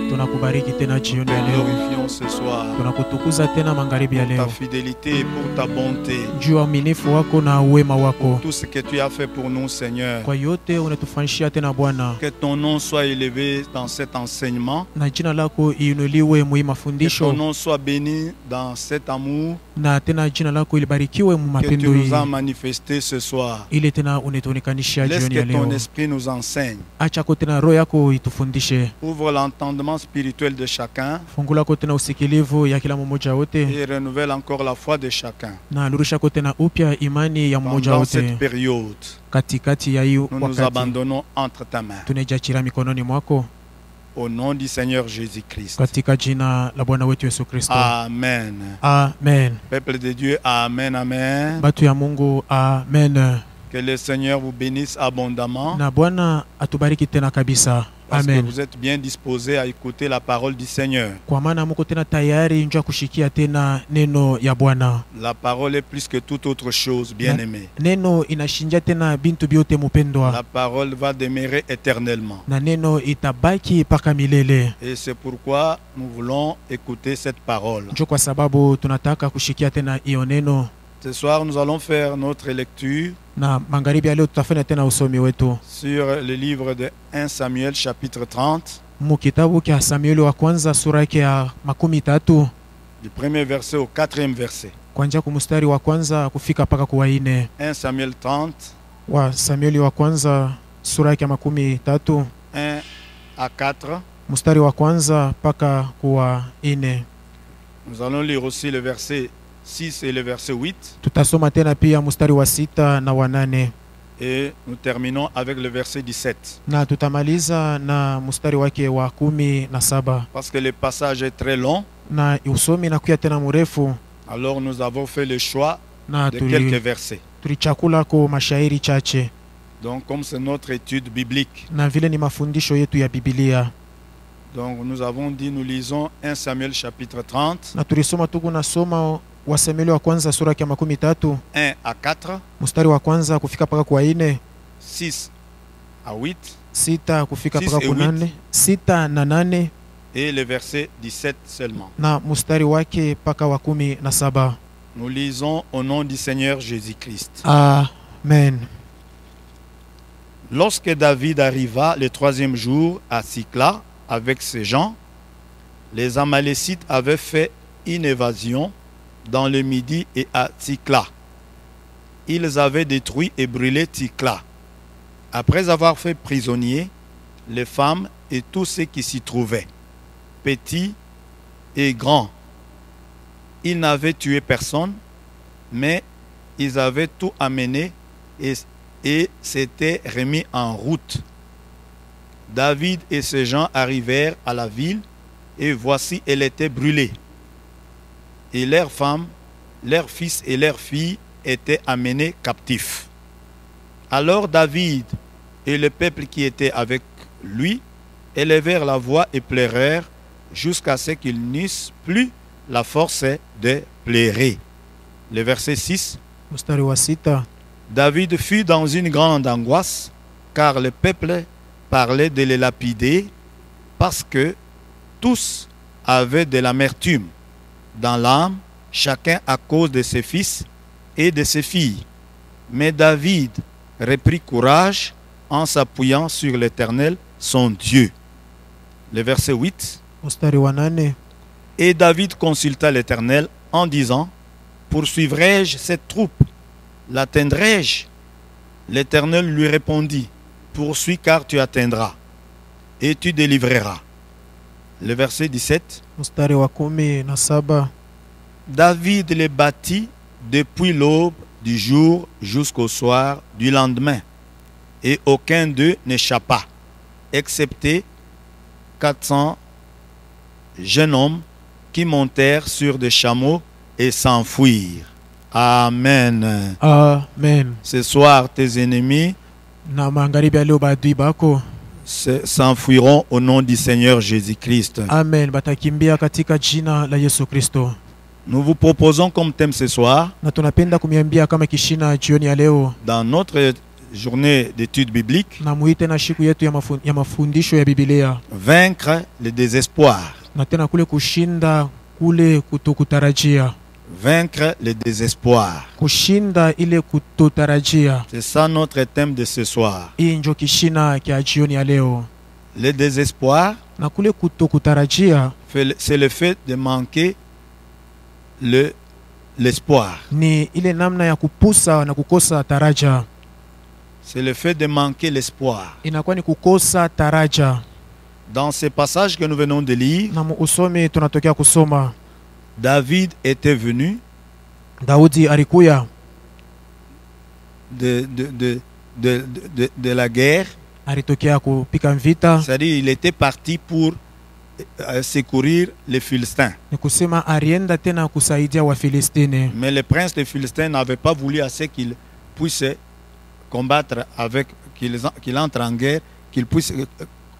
Tunakubariki tena jioni ya Te leo. glorifions ce soir Tunakutukuza tena magharibi ya pour ta leo. fidélité et pour ta bonté. Juu ya uaminifu wako na uwema wako. Tout ce que tu as fait pour nous, Seigneur. Kwa yote unatufanyishia tena Bwana. Que ton nom soit élevé dans cet enseignement. Na jina lako iinuliwe mu Que ton mafundisho nom soit béni dans cet amour na tena jina lako ilibarikiwe mu que tu mapendo nous as hii. manifesté ce soir. Ile tena unituonekanisha Laisse jioni que ya ton leo. esprit nous enseigne. Acha ko tena roho yako itufundishe. Ouvre l'entendement spirituel de chacun Fungula ko tena usikilivu ya kila mmoja wote. et renouvelle encore la foi de chacun. Na lurusha ko tena upya imani ya mmoja Pendant cette wote. période, Katikati ya hii nous nous wakati abandonnons entre ta main. tunajachira mikononi mwako Au nom du Seigneur Jésus-Christ. katika jina la Bwana wetu Yesu Kristo. Amen. Amen. Peuple de Dieu, Amen, Amen. Batu ya Mungu, amen. Que le Seigneur vous bénisse abondamment. Na Bwana atubariki tena kabisa. Parce que Amen. vous êtes bien disposés à écouter la parole du Seigneur. Kwa maana muko tena tayari njoo kushikia tena neno ya Bwana. La parole est plus que toute autre chose, bien-aimé. Neno inashinja tena bintu byote mupendwa. La parole va demeurer éternellement. Na neno itabaki paka milele. Et c'est pourquoi nous voulons écouter cette parole. Njoo kwa sababu tunataka kushikia tena hiyo neno. Ce soir, nous allons faire notre lecture Na magharibi ya leo tutafanya tena usomi wetu sur le livre de 1 Samuel chapitre 30, mu kitabu cha Samueli wa kwanza sura yake ya 13 du premier verset au 4e verset. kuanzia kumstari wa kwanza kufika paka kuwa 4. 1 Samuel 30, Wa Samueli wa kwanza sura yake ya 13 1 à 4. mstari wa kwanza paka kuwa 4. Nous allons lire aussi le verset 6 et le verset 8. Tutasoma tena pia mstari wa 6 na wa 8 Et nous terminons avec le verset 17. na tutamaliza na mstari wake wa 17. Parce que le passage est très long, Na usomi na kuya tena mrefu, alors nous avons fait le choix na de quelques versets. tulichakula ko mashairi chache, Donc comme c'est notre étude biblique, na vile ni mafundisho yetu ya Biblia. donc nous avons dit, nous lisons 1 Samuel chapitre 30, Na tulisoma tuku nasoma wa Samueli wa kwanza sura yake ya 13 1 à 4, mstari wa kwanza kufika paka kwa 4, 6 à 8 6 kufika Six paka et kwa 8, 6 na 8 et le verset 17 seulement. na mstari wake paka wa 17. Nous lisons au nom du Seigneur Jésus-Christ. Amen. Lorsque David arriva le 3e jour à Sikla avec ses gens, les Amalécites avaient fait une évasion dans le Midi et à Sikla. Ils avaient détruit et brûlé Sikla. Après avoir fait prisonniers les femmes et tous ceux qui s'y trouvaient, petits et grands, ils n'avaient tué personne, mais ils avaient tout amené et s'étaient remis en route. David et ses gens arrivèrent à la ville, et voici, elle était brûlée. Et leurs femmes, leurs fils et leurs filles étaient amenés captifs. Alors David et le peuple qui était avec lui élevèrent la voix et pleurèrent jusqu'à ce qu'ils n'eussent plus la force de pleurer. Le verset 6. Mstari wa 6. David fut dans une grande angoisse, car le peuple parlait de les lapider, parce que tous avaient de l'amertume dans l'âme, chacun à cause de ses fils et de ses filles. Mais David reprit courage en s'appuyant sur l'Éternel, son Dieu. Le verset 8. Mstari wa 8. Et David consulta l'Éternel en disant, poursuivrai-je cette troupe? L'atteindrai-je? L'Éternel lui répondit, poursuis car tu atteindras et tu délivreras. Le verset 17. Mstari wa 17. David les battit depuis l'aube du jour jusqu'au soir du lendemain, et aucun d'eux n'échappa, excepté 400 jeunes hommes qui montèrent sur des chameaux et s'enfuirent. Amen. Amen. Ce soir, tes ennemis Na magharibi ya leo badui bako, s'enfuiront au nom du Seigneur Jésus-Christ. amen, batakimbia katika jina la Yesu Kristo. Nous vous proposons comme thème ce soir, Na tunapenda kumiambia kama kishina jioni ya leo dans notre journée d'études bibliques. na muite na siku yetu ya mafundisho ya Biblia. Vaincre le désespoir. Na tena kule kushinda kule kutokutarajia. Vaincre le désespoir. Kushinda ile kutotarajia. C'est ça notre thème de ce soir. Hii ndio kishina kia jioni ya leo. Le désespoir, Na kule kutokutarajia c'est le fait de manquer l'espoir. ni ile namna ya kupusa na kukosa taraja. C'est le fait de manquer l'espoir. Inakuwa ni kukosa taraja. Dans ce passage que nous venons de lire, Na usome tunatokea kusoma. David était venu Daudi alikuya de la guerre. alitokea kupika vita. C'est-à-dire il était parti pour secourir les Philistins. Ni kusema alienda tena kusaidia Wafilistini. Mais le prince des Philistins n'avait pas voulu assez qu'il puisse combattre avec, qu'il entre en guerre, qu'il puisse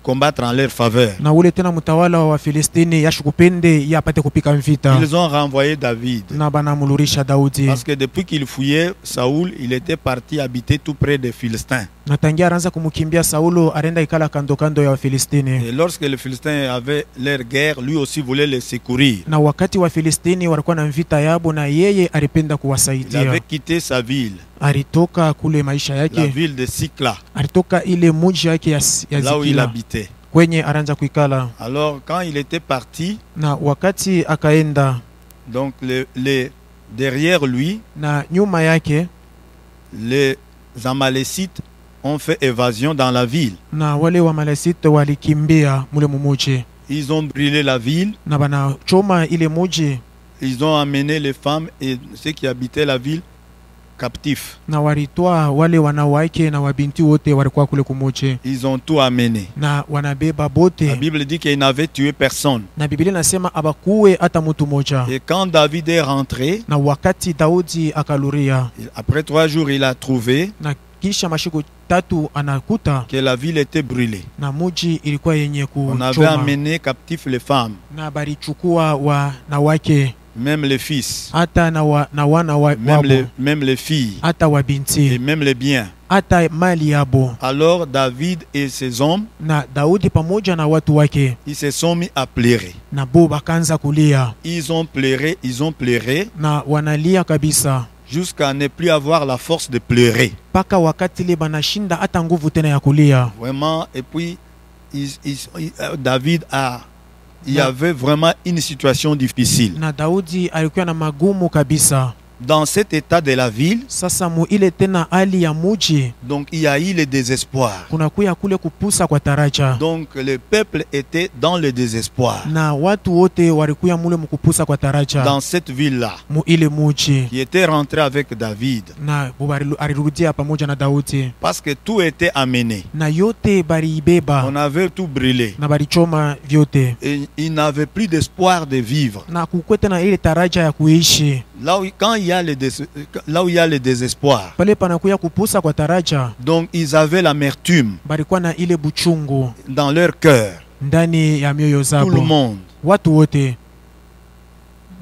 combattre en leur faveur. Na ule tena mtawala wa Wafilistini yashukupende yapate kupika vita. Ils ont renvoyé David. Na banamulurisha Daudi. Parce que depuis qu'il fouillait Saoul, il était parti habiter tout près des Philistins. Na tangia aranza kumukimbia Saulo arenda ikala kando kando ya Wafilistini. Et lorsque les Philistins avaient leur guerre, lui aussi voulait les secourir. Na wakati Wafilistini walikuwa na vita yabo na yeye alipenda Il kuwasaidia. avait quitté sa ville, Alitoka kule maisha la yake. ville de Sikla, Alitoka ile muji yake ya là où il Zikila habitait. kwenye aranza kuikala. Alors quand il était parti, Na wakati akaenda donc derrière lui, na nyuma yake les Amalécites ont fait évasion dans la ville. na wale wa Malesite walikimbia mule mumuji Ils ont brûlé la ville, na banachoma ile muji ils ont amené les femmes et ceux qui habitaient la ville captifs. na walitoa wale wanawake na wabinti wote walikuwa kule kumuji Ils ont tout amené. na wanabeba La bote. Bible dit qu'ils n'avaient tué personne. Na Biblia nasema abakuwe hata mtu moja. Et quand David est rentré, Na wakati Daudi akaluria après 3 jours, il a trouvé na kisha mashiku tatu anakuta que la ville était brûlée. na muji ilikuwa yenye On avait kuchoma amené captifs les femmes, na balichukua wanawake même les fils, hata na wana wabo même les filles hata et wabinti même les biens. hata mali yabo. Alors David et ses hommes, Na Daudi pamoja na watu wake ils se sont mis à pleurer. na bo bakaanza kulia Ils ont pleuré na wanalia kabisa jusqu'à ne plus avoir la force de pleurer. mpaka wakati ile banashinda hata nguvu tena ya kulia. Vraiment, et puis David il y avait vraiment une situation difficile. Na Daudi alikuwa na magumu kabisa. Dans cet état de la ville, Sasa mu ile tena hali ya muji donc il y a eu le désespoir. kunakuya kule kupusa kwa taraja. Donc le peuple était dans le désespoir. Na watu wote walikuya mule mkupusa kwa taraja Dans cette ville-là, mu ile muji. qui était rentré avec David. Na alirudia pamoja na Daudi. Parce que tout était amené. Na yote baliibeba On avait tout brûlé. na balichoma vyote. Et il n'avait plus d'espoir de vivre. Na kukwete na ile taraja ya kuishi. Là où il y a le désespoir, Pale panakuya kupusa kwa taraja. donc ils avaient l'amertume Balikuwa na ile buchungu dans leur cœur. ndani ya mioyo Tout le zabo. monde. Watu wote.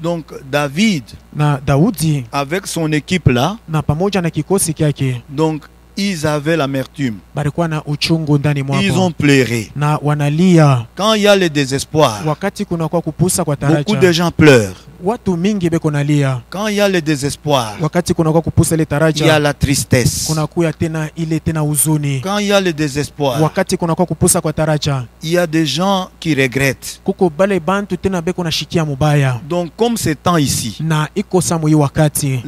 Donc David, Na Daudi avec son équipe là, na pamoja na kikosi kyake donc ils avaient l'amertume. balikuwa na uchungu ndani Ils mwao ont pleuré. na wanalia. Quand il y a le désespoir, Wakati kunakuwa kupusa kwa beaucoup de taraja, gens pleurent. watu mingi beko nalia. Quand il y a le désespoir, Wakati kunakuwa kupusa ile il y a taraja, la tristesse. kunakuya tena ile tena huzuni. Quand il y a le désespoir, Wakati kunakuwa kupusa kwa taraja, il y a des gens qui regrettent. kuko bale bantu tena beko na shikia mubaya. Donc comme c'est temps ici, Na iko samu hii wakati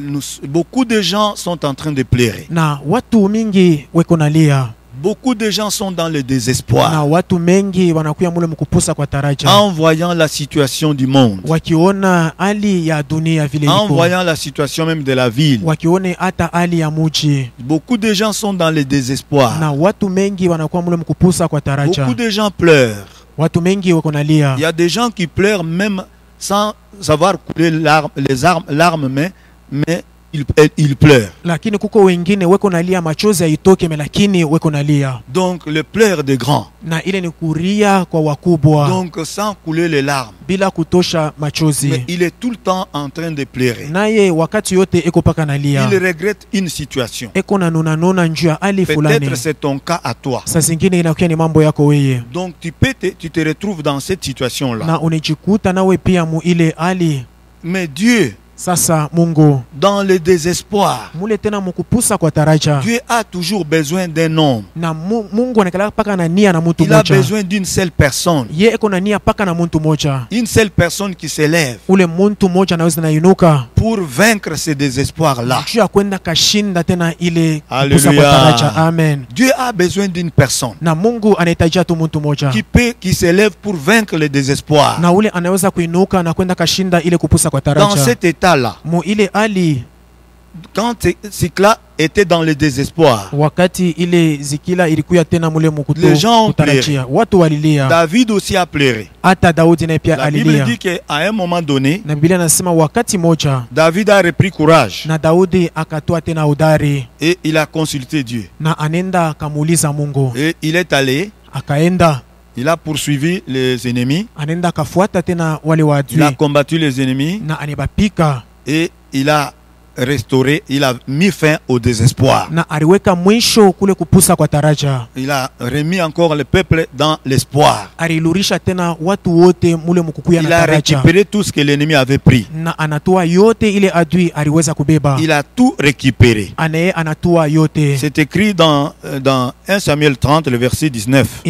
beaucoup de gens sont en train de pleurer. na watu mingi weko nalia. Beaucoup de gens sont dans le Na désespoir watu mengi wanakuya mule mkupusa kwa taraja, en voyant la situation du monde, wakiona hali ya dunia vile en iko, voyant la situation même de la ville. wakione hata hali ya muji. Beaucoup de gens sont dans le désespoir. Na watu mengi wanakuwa mule mkupusa kwa taraja. Beaucoup de gens pleurent. Watu mengi wako nalia. Il y a des gens qui pleurent même sans savoir couler larmes, mais il pleure. lakini kuko wengine weko nalia machozi haitoke, lakini weko nalia. Donc le pleurs des grands. Na ile ni kuria kwa wakubwa. Donc sans couler les larmes. Bila kutosha machozi. Mais il est tout le temps en train de pleurer. Naye wakati yote eko paka nalia. Il regrette une situation. Eko na nuna njua ali fulani. Peut-être c'est ton cas à toi. Sa zingine inakuwa ni mambo yako weye. Donc tu te retrouves dans cette situation-là. Na unajikuta nawe pia mu ile ali. Mais Dieu, sasa Mungu, dans le désespoir, mule tena mukupusa kwa taraja, Dieu a toujours besoin d'un homme. Na Mungu anakala paka na nia na mtu moja. Il a moja. besoin d'une seule personne. Ye eko na nia paka na mtu moja. Une seule personne qui s'élève. Ule mtu moja anaweza na inuka pour vaincre ce désespoir-là. Juu ya kwenda kashinda tena ile kupusa kwa taraja. Amen. Dieu a besoin d'une personne. Na Mungu anahitaji tu mtu moja. Qui s'élève pour vaincre le désespoir. Na ule anaweza kuinuka na kwenda kashinda ile kupusa kwa taraja. Dans cet état-là. Mu ile ali, quand Zikla était dans le désespoir, wakati ile Zikila ilikuya tena mule mukuto, les gens ont pleuré. Watu walilia. David aussi a pleuré. Hata Daudi naye pia alilia. La Bible dit qu'à un moment donné, na Biblia nasema wakati moja David a repris courage. Na Daudi akatoa tena udari. Et il a consulté Dieu. Na anenda akamuuliza Mungu. Et il est allé. Akaenda. Il a poursuivi les ennemis. Anenda kafuata tena wale waadui. Il a combattu les ennemis. Na anibapika. Et il a restauré, il a mis fin au désespoir. Na aliweka mwisho kule kupusa kwa taraja. Il a remis encore le peuple dans l'espoir. Alilurisha tena watu wote mule mukukuya na taraja. Il a récupéré tout ce que l'ennemi avait pris. Na anatoa yote ile adui aliweza kubeba. Il a tout récupéré. Anaye anatoa yote. C'est écrit dans 1 Samuel 30 le verset 19.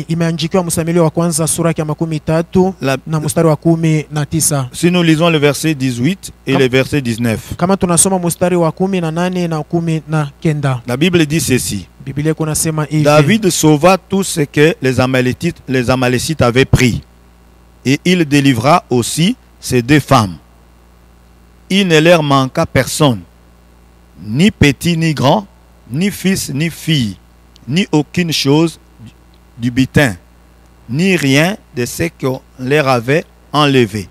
Imeandikiwa Samueli wa kwanza sura ya 13 na mstari wa 19. Si nous lisons le verset 18 et le verset 19. Kama tunasoma mstari wa 18 na 19. La Bible dit ceci. Biblia kunasema hivi. David sauva tout ce que les Amalécites avaient pris. Et il délivra aussi ses deux femmes. Il ne leur manqua personne, ni petit ni grand, ni fils ni fille, ni aucune chose du butin, ni rien de ce qu'on leur avait enlevé.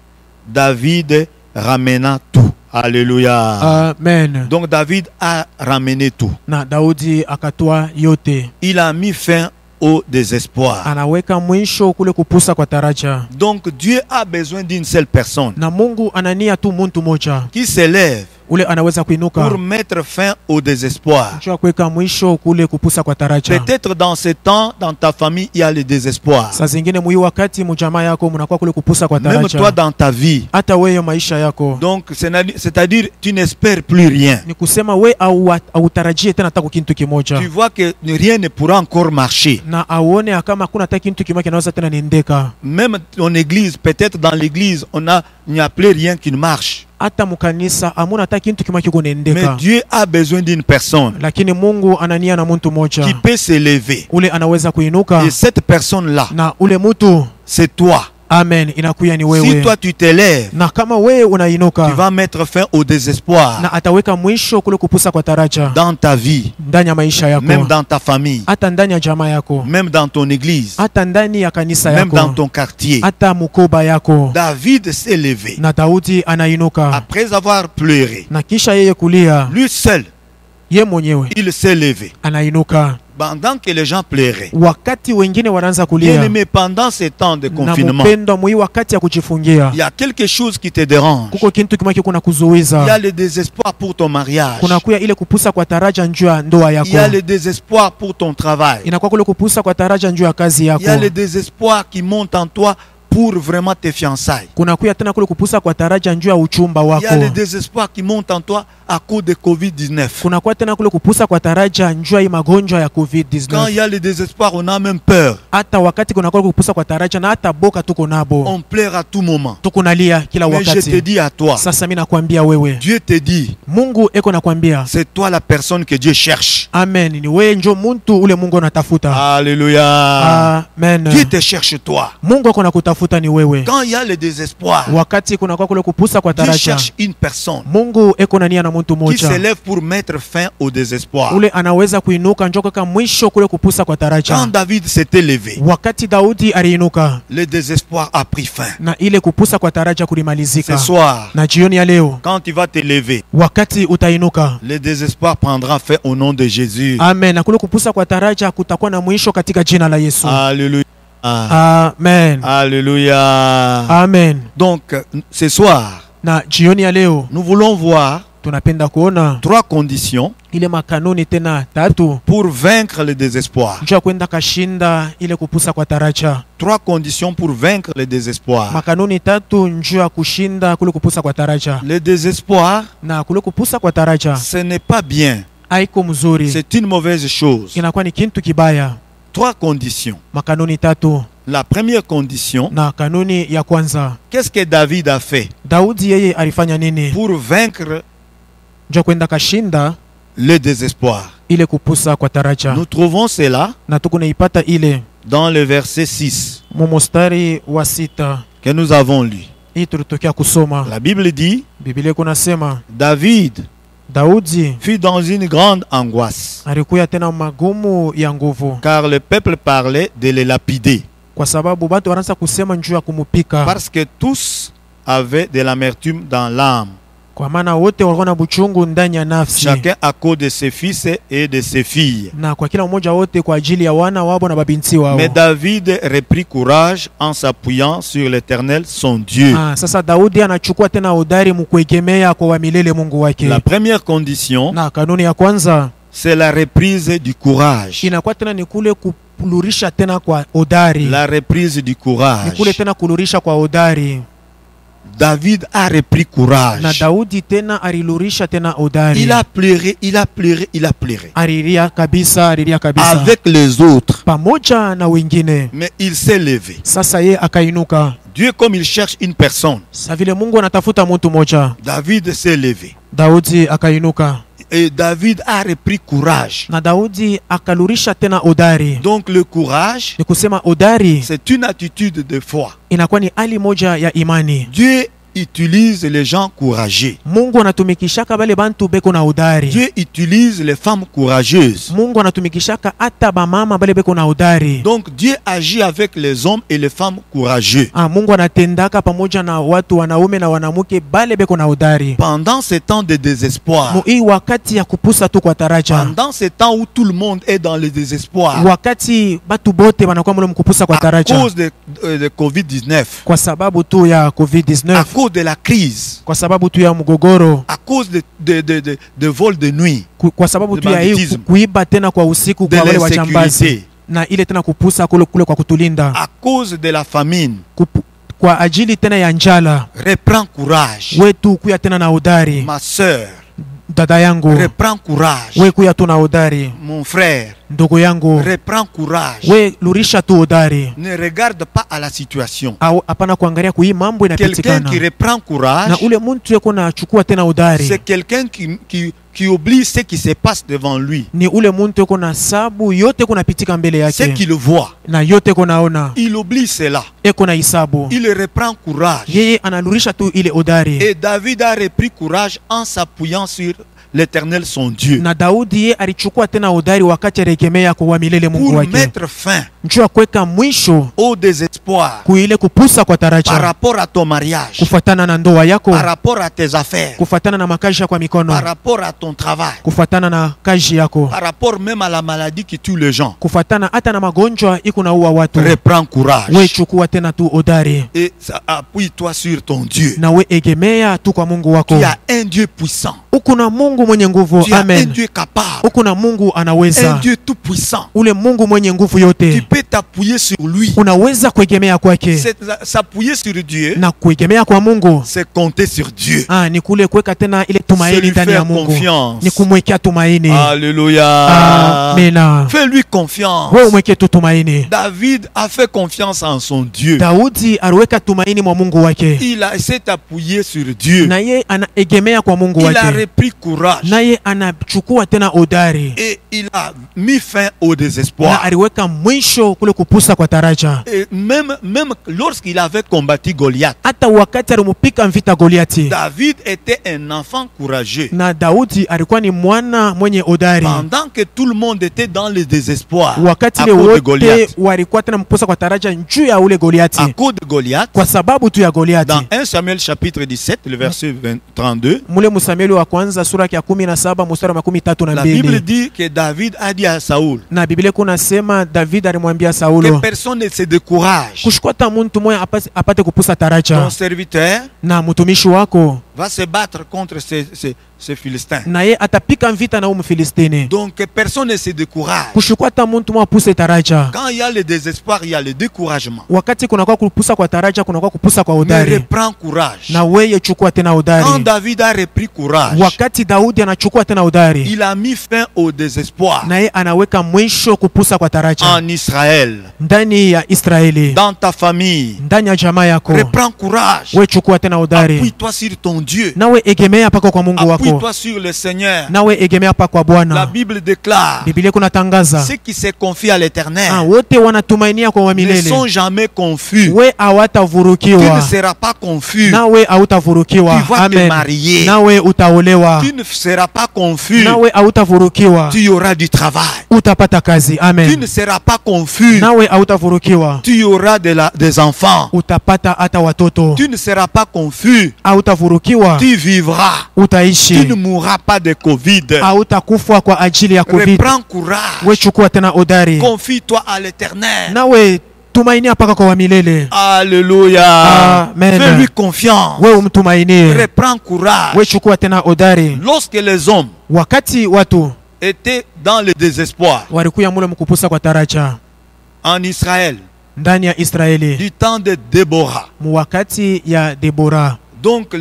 David ramena tout. Alléluia. Amen. Donc David a ramené tout. Na Daudi akatoa yote. Il a mis fin au désespoir. Anaweka mwisho kule kupusa kwa taraja. Donc Dieu a besoin d'une seule personne. Na Mungu anania tu muntu moja. Qui s'élève. Ule anaweza kuinuka. Pour mettre fin au désespoir. Njoo kuweka mwisho kule kupusa kwa taraja. Peut-être dans ce temps, dans ta famille, il y a le désespoir. Saa zingine mwi wakati mjamaa yako mnakuwa kule kupusa kwa taraja. Même toi dans ta vie. Hata wewe maisha yako. Donc c'est-à-dire tu n'espères plus rien. Ni kusema we autarajie tena hata kitu kimoja. Tu vois que rien ne pourra encore marcher. Na aone kama hakuna hata kitu kimoja kinaweza tena niendeka. Même ton église, peut-être dans l'église, il n'y a plus rien qui ne marche. Hata mukanisa amuna hata kitu kimoja kiko niendeka. Mais Dieu a besoin d'une personne. Lakini Mungu anania na mtu moja. Qui peut s'élever. Ule anaweza kuinuka. Et cette personne-là. Na ule mtu. C'est toi. Amen. Inakuya ni wewe. Si toi tu t'élèves, na kama wewe unainuka, tu vas mettre fin au désespoir. Na ataweka mwisho kule kupusa kwa taraja. Dans ta vie, ndani ya maisha yako, même dans ta famille, hata ndani ya jamaa yako, même dans ton église, hata ndani ya kanisa yako, même dans ton quartier. Hata mukoba yako. David s'est levé. Na Daudi anainuka. Après avoir pleuré. Na kisha yeye kulia. Lui seul. Ye mwenyewe. Il s'est levé. Anainuka. Pendant que les gens pleuraient. Wakati wengine wanaanza kulia. Mais pendant ces temps de confinement. Na mpendo mwi wakati ya kujifungia. Il y a quelque chose qui te dérange. Kuko kintu kimaki kuna kuzuiza. Il y a le désespoir pour ton mariage. Kuna kuya ile kupusa kwa taraja njuu ya ndoa yako. Il y a le désespoir pour ton travail. Inakuwa kule kupusa kwa taraja njuu ya kazi yako. Il y a le désespoir qui monte en toi pour vraiment tes fiançailles. Kuna kuya tena kule kupusa kwa taraja njuu ya uchumba wako. Il y a le désespoir qui monte en toi à cause de Covid-19. Kuna kuya tena kule kupusa kwa taraja njuu ya magonjwa ya Covid-19. Quand il y a le désespoir, on a même peur. Hata wakati kuna kule kupusa kwa taraja na hata boka tuko nabo. On pleure à tout moment. Tuko nalia kila wakati. Mais je te dis à toi. Sasa mimi nakwambia wewe. Dieu te dit. Mungu eko nakwambia. C'est toi la personne que Dieu cherche. Amen. Ni wewe ndio muntu ule Mungu anatafuta. Alléluia. Amen. Dieu te cherche toi. Mungu ako nakutafuta. anayetafuta ni wewe. Quand il y a le désespoir, Wakati kuna kwa kule kupusa kwa Dieu taraja, cherche une personne Mungu eko na nia na mtu qui mmoja s'élève pour mettre fin au désespoir. ule anaweza kuinuka njoo kwa mwisho kule kupusa kwa Quand taraja. David s'était levé, Wakati Daudi aliinuka le désespoir a pris fin. na ile kupusa kwa taraja Ce kulimalizika. soir, Na jioni ya leo quand tu vas te lever, wakati utainuka, le désespoir prendra fin au nom de Jésus. amen, na kule kupusa kwa taraja kutakuwa na mwisho katika jina la Yesu. Alléluia. Amen. Alléluia. Amen. Donc, ce soir, Na jioni ya leo nous voulons voir tunapenda kuona 3 conditions ile makanuni tena tatu pour vaincre le désespoir. njoo ya kwenda kashinda ile kupusa kwa taraja. 3 conditions pour vaincre le désespoir. Makanuni tatu njoo ya kushinda kule kupusa kwa taraja. Le désespoir, Na kule kupusa kwa taraja ce n'est pas bien. haiko mzuri, C'est une mauvaise chose. inakuwa ni kitu kibaya. 3 conditions. Makanuni tatu. La première condition, Na kanuni ya kwanza, qu'est-ce que David a fait Daudi yeye alifanya nini pour vaincre njoo kwenda kashinda le désespoir? ile kupusa kwa taraja? Nous trouvons cela Na tukunaipata ile dans le verset 6 mumustari wa 6 que nous avons lu. hii tulitokea kusoma. La Bible dit, Biblia kunasema David Daudi fut dans une grande angoisse, alikuya tena magumu ya nguvu, car le peuple parlait de le lapider, kwa sababu batu wanaanza kusema njuu ya kumupika, parce que tous avaient de l'amertume dans l'âme, kwa maana wote walikuwa na buchungu ndani ya nafsi, chacun à cause de ses fils et de ses filles. na kwa kila mmoja wote kwa ajili ya wana wabo na babinti wao. Mais David reprit courage en s'appuyant sur l'Éternel, son Dieu. Sasa Daudi anachukua tena udari mkuegemea kwa milele Mungu wake. La première condition, Na kanuni ya kwanza c'est la reprise du courage. inakuwa tena ni kule kulurisha tena kwa udari, La reprise du ni kule courage. tena kulurisha kwa udari. David a repris Na courage. Daudi tena alilurisha tena udari, Il a pleuré, il a pleuré, il a pleuré. alilia kabisa Avec les autres. pamoja na wengine. Mais il s'est levé. Sasa ye akainuka. Dieu, comme il cherche une personne, Sa vile Mungu anatafuta mtu moja, David s'est levé. Daudi akainuka. Et David a repris courage. Na Daudi akalurisha tena udari. Donc le courage, Ni kusema udari c'est une attitude de foi. inakuwa ni hali moja ya imani. Dieu utilise les gens courageux. Mungu anatumikishaka bale bantu beko na udari. Dieu utilise les femmes courageuses. Mungu anatumikishaka hata bamama bale beko na udari. Donc Dieu agit avec les hommes et les femmes courageux. Mungu anatendaka pamoja na watu wanaume na wanamuke bale beko na udari. Pendant ces temps de désespoir, Hii wakati ya kupusa tu kwa taraja, pendant ces temps où tout le monde est dans le désespoir, wakati batu bote wanakuwa mule mkupusa kwa à taraja cause de Covid-19, kwa sababu tu ya COVID-19, à cause de la crise, kwa sababu tu ya mgogoro, à cause de vol de nuit, kwa sababu tu ya hii banditisme, kuiba tena kwa usiku de kwa wale wajambazi, l'insécurité, na ile tena kupusa kule kwa kutulinda, à cause de la famine, kwa ajili tena ya njala. reprends courage. Wetu kuya tena na udari, Ma sœur, dada yangu, reprends courage. we kuya tu na udari, Mon frère, ndugu yangu, reprends courage. we lurisha tu udari. Ne regarde pas à la situation. Hapana kuangalia kui mambo Quelqu'un inapitikana, qui reprend courage, na ule muntu yeko na chukua tena udari, c'est quelqu'un qui oublie ce qui se passe devant lui, ni ule muntu yeko na sabu yote kunapitika mbele ce yake, qu'il voit. na yote kunaona Il oublie cela. eko na isabu, Il reprend courage. yeye analurisha tu ile udari. Et David a repris courage en s'appuyant sur l'Éternel, son Dieu, Na Daudi ye alichukua tena udari wakati aregemea kwa milele Mungu pour wake, mettre fin njoo kuweka mwisho au désespoir kuile kupusa kwa par taraja, rapport à ton mariage, kufatana na ndoa yako, par rapport à tes affaires, kufatana na makazi kwa mikono, par rapport à ton travail, kufatana na kazi yako, par rapport même à la maladie qui tue les gens. kufatana hata na magonjwa iko naua watu. Reprends courage We chukua tena tu udari, et appuie-toi sur ton Dieu. na we egemea tu kwa Mungu wako. Tu as un Dieu puissant. Uko na Mungu mwenye nguvu. Tu as un Amen. Dieu capable, Uko na Mungu un anaweza, Dieu tout puissant. ule Mungu mwenye nguvu Tu yote, peux t'appuyer sur lui. unaweza kuegemea kwake. S'appuyer sur Dieu, Na kuegemea kwa Mungu c'est compter sur Dieu. ni kule kuweka tena ile C'est tumaini lui ndani ya faire Mungu, confiance. ni kumwekea tumaini. Alléluia. Amina. Fais-lui confiance. Wewe umwekee tu tumaini. David a fait confiance en son Dieu. Daudi aliweka tumaini mwa Mungu wake, S'est appuyé sur Dieu. na ye anaegemea kwa Mungu Il a wake, repris courage na ye anachukua tena udari, et il a mis fin au na désespoir. aliweka mwisho mwisho kule kupusa kwa taraja. Et même lorsqu'il avait combattu Goliath, Hata wakati alimupika mvita Goliati, David était un enfant courageux. na Daudi alikuwa ni mwana mwenye odari. Pendant que tout le monde était dans le désespoir Wakati à le cause de wote Goliath, walikuwa tena mpusa kwa taraja njuu ya ule Goliati, à cause de Goliath, kwa sababu tu ya Goliati. dans 1 Samuel chapitre 17, le verset 32, Mule Musamueli wa kwanza sura ya 17 mstari wa 32. la Bible dit que David a dit à Saoul Na Biblia kuna sema David alimwambia que Saulo personne ne se décourage. kushukota muntu moya apate kupusa taraja, Ton serviteur na mtumishi wako va se battre contre ces Philistins. na ye atapika mvita na Mfilistini. Donc que personne ne se décourage. Kushukota muntu moya apuse taraja. Quand il y a le désespoir, il y a le découragement. Wakati kunakuwa kupusa kwa taraja, kunakuwa kupusa kwa Mais udari, reprends courage. na weye chukua tena Quand udari. David a repris courage, Wakati Daudi anachukua tena udari, il a mis fin au désespoir na ye anaweka mwisho kupusa kwa taraja en Israël, ndani ya Israeli, dans ta famille. ndani ya jamaa yako. Reprends courage. We chukua tena udari, Appuie-toi sur ton Dieu. nawe egemea paka kwa Mungu wako, Appuie-toi sur le Seigneur. nawe egemea paka kwa La Bwana. Bible déclare, Biblia kuna tangaza ceux qui se confient à l'Éternel wote wanatumainia kwa wa ne milele, sont jamais confus. we Tu ne hawatavurukiwa, seras pas confus. nawe hautavurukiwa. Tu vas te Amen. marier. Nawe utaolewa, Tu ne seras pas confus. nawe hautavurukiwa, Tu auras du travail. utapata kazi. Tu Amen. ne seras pas confus. Nawe hautavurukiwa, Tu auras des enfants. utapata hata watoto. Tu ne seras pas confus. Hautavurukiwa, Tu vivras. Tu utaishi. ne mourras pas de Covid. Hautakufa kwa ajili ya COVID. Reprends courage. We chukua tena odari, Confie-toi à l'Éternel. nawe tumainia paka kwa wa milele. Alléluia. Amen. Fais-lui confiance. We umtumainie, Reprends courage. we chukua tena odari. Lorsque les hommes Wakati watu étaient dans le désespoir walikuya mule mkupusa kwa taraja en Israël, ndani ya Israeli, du temps de Déborah, wakati ya Debora, donc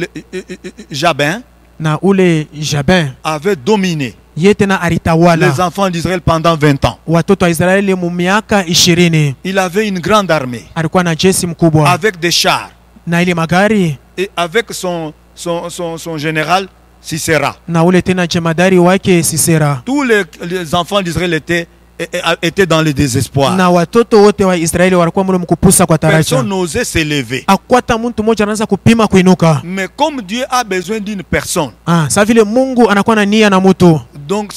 Jabin na ule Jabin avait dominé ye tena les alitawala enfants d'Israël pendant 20 ans. watoto wa Israeli mu miaka 20. Il avait une grande armée Alikuwa na jeshi mkubwa avec des chars na ile magari et avec son général Sisera. na ule tena jemadari wake Sisera, Tous les enfants d'Israël étaient dans le désespoir. na watoto wote wa Israeli walikuwa mule mkupusa kwa taraja. Personne n'osait se lever. Akwata muntu mmoja anaanza kupima kuinuka. Mais comme Dieu a besoin d'une personne, Sa vile Mungu anakuwa na nia na mutu, donc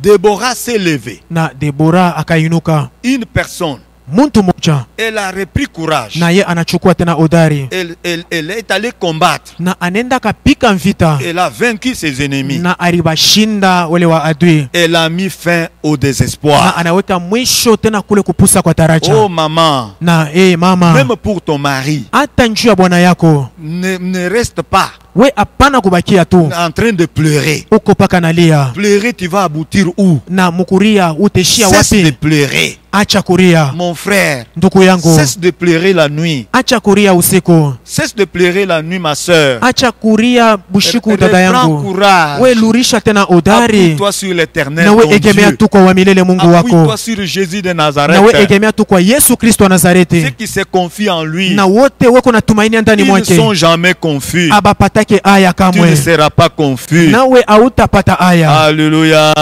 Déborah s'est levée. na Debora akainuka. Une personne, Muntu mmoja elle a repris courage. na ye anachukua tena odari, Elle est allée combattre. na anenda kapika mvita, Elle a vaincu ses ennemis. na alibashinda wale wa adui, Elle a mis fin au na désespoir. anaweka mwisho tena kule kupusa kwa taraja. Oh maman, Na mama, même pour ton mari, hata njuu ya bwana yako ne reste pas we hapana kubakia tu en train de pleurer. uko paka nalia, Pleurer, tu vas aboutir où? na mukuria uteshia Cesse de wapi? pleurer. Acha kuria Mon frère, ndugu yangu, cesse de pleurer la nuit. acha kuria usiku, Cesse de pleurer la nuit, ma soeur. acha kuria bushiku dada Reprends yangu. courage. We lurisha tena odari, Appuie-toi sur l'Éternel, na we ton egemea Dieu. tu kwa wa milele Mungu wako, Appuie-toi sur Jésus de na we Nazareth. egemea tu kwa Yesu Kristo wa Ceux Nazareti, qui se confient en lui, na wote weko na tumainia ndani ils ne mwake, sont jamais confus. abapatake aya Tu ne kamwe, seras pas confus. nawe hautapata aya. Alléluia. Tu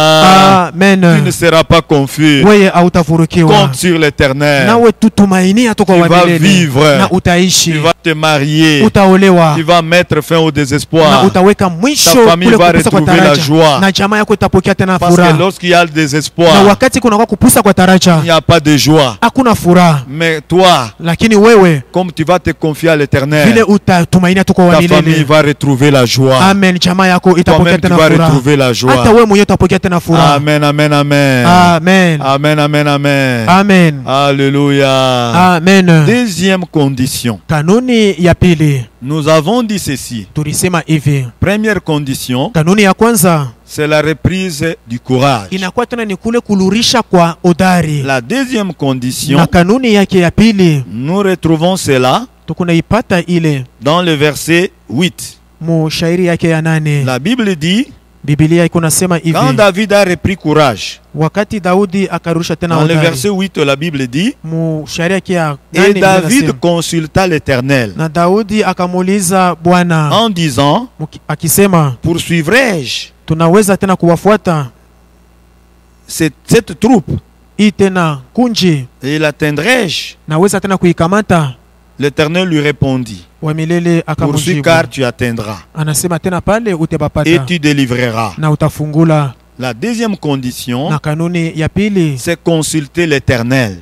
Amen. ne seras pas confus. Weye hautafurukiwa, Compte sur l'Éternel. nawe tutumainia tu kwa Tu wa vas milele, vivre. na Tu utaishi, vas te marier. utaolewa, Tu vas mettre fin au na désespoir. utaweka mwisho Ta famille kule va kupusa kwa retrouver la taraja, joie. na jamaa yako itapokea tena Parce que furaha. lorsqu'il y a le Na désespoir, wakati kunakuwa kupusa kwa il taraja, n'y a pas de joie. hakuna furaha, Mais toi, lakini wewe comme tu vas te confier à vile l'Éternel, utatumainia tu kwa wa ta famille milele, va retrouver la joie. amen, jamaa yako itapokea Toi-même, tu tena vas furaha, retrouver la hata joie. wewe mwenyewe utapokea tena furaha. Amen, amen, amen. Amen, Amen, amen, amen. amen, Alléluia. amen. Deuxième condition. Kanuni ya pili Nous avons dit ceci. tulisema hivi, Première condition, kanuni ya kwanza c'est la reprise du courage. inakuwa tena ni kule kulurisha kwa odari, La deuxième na condition, kanuni yake ya pili nous retrouvons cela tukunaipata ile dans le verset 8. mu shairi yake ya 8. La Bible dit, Biblia iko nasema hivi, quand David a repris courage, wakati Daudi akarusha tena dans le odari, verset 8, la Bible dit, mu shairi yake ya et 8 David inasema, consulta l'Éternel na Daudi akamuuliza Bwana en disant, akisema, poursuivrai-je tunaweza tena kuwafuata cette troupe hii tena kunji Et l'atteindrai-je? naweza tena kuikamata? L'Éternel lui répondit, Wa milele poursuis akamjibu, car tu atteindras anasema tena pale et utapapata tu délivreras. na utafungula. La deuxième condition, Na kanuni ya pili c'est consulter l'Éternel.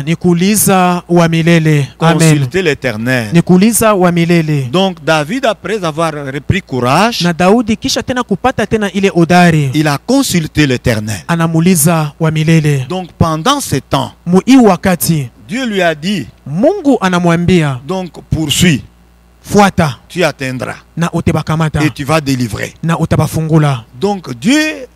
ni kuuliza wa milele. Amen. Consulter l'Éternel. Ni kuuliza wa milele. Donc David, après avoir repris courage, Na Daudi kisha tena kupata tena ile odari, il a consulté l'Éternel. anamuuliza wa milele. Donc pendant ce temps, Mui wakati Dieu lui a dit, Mungu anamwambia donc poursuis, fuata tu atteindras na utabakamata et tu vas délivrer. na utabafungula. Donc Dieu,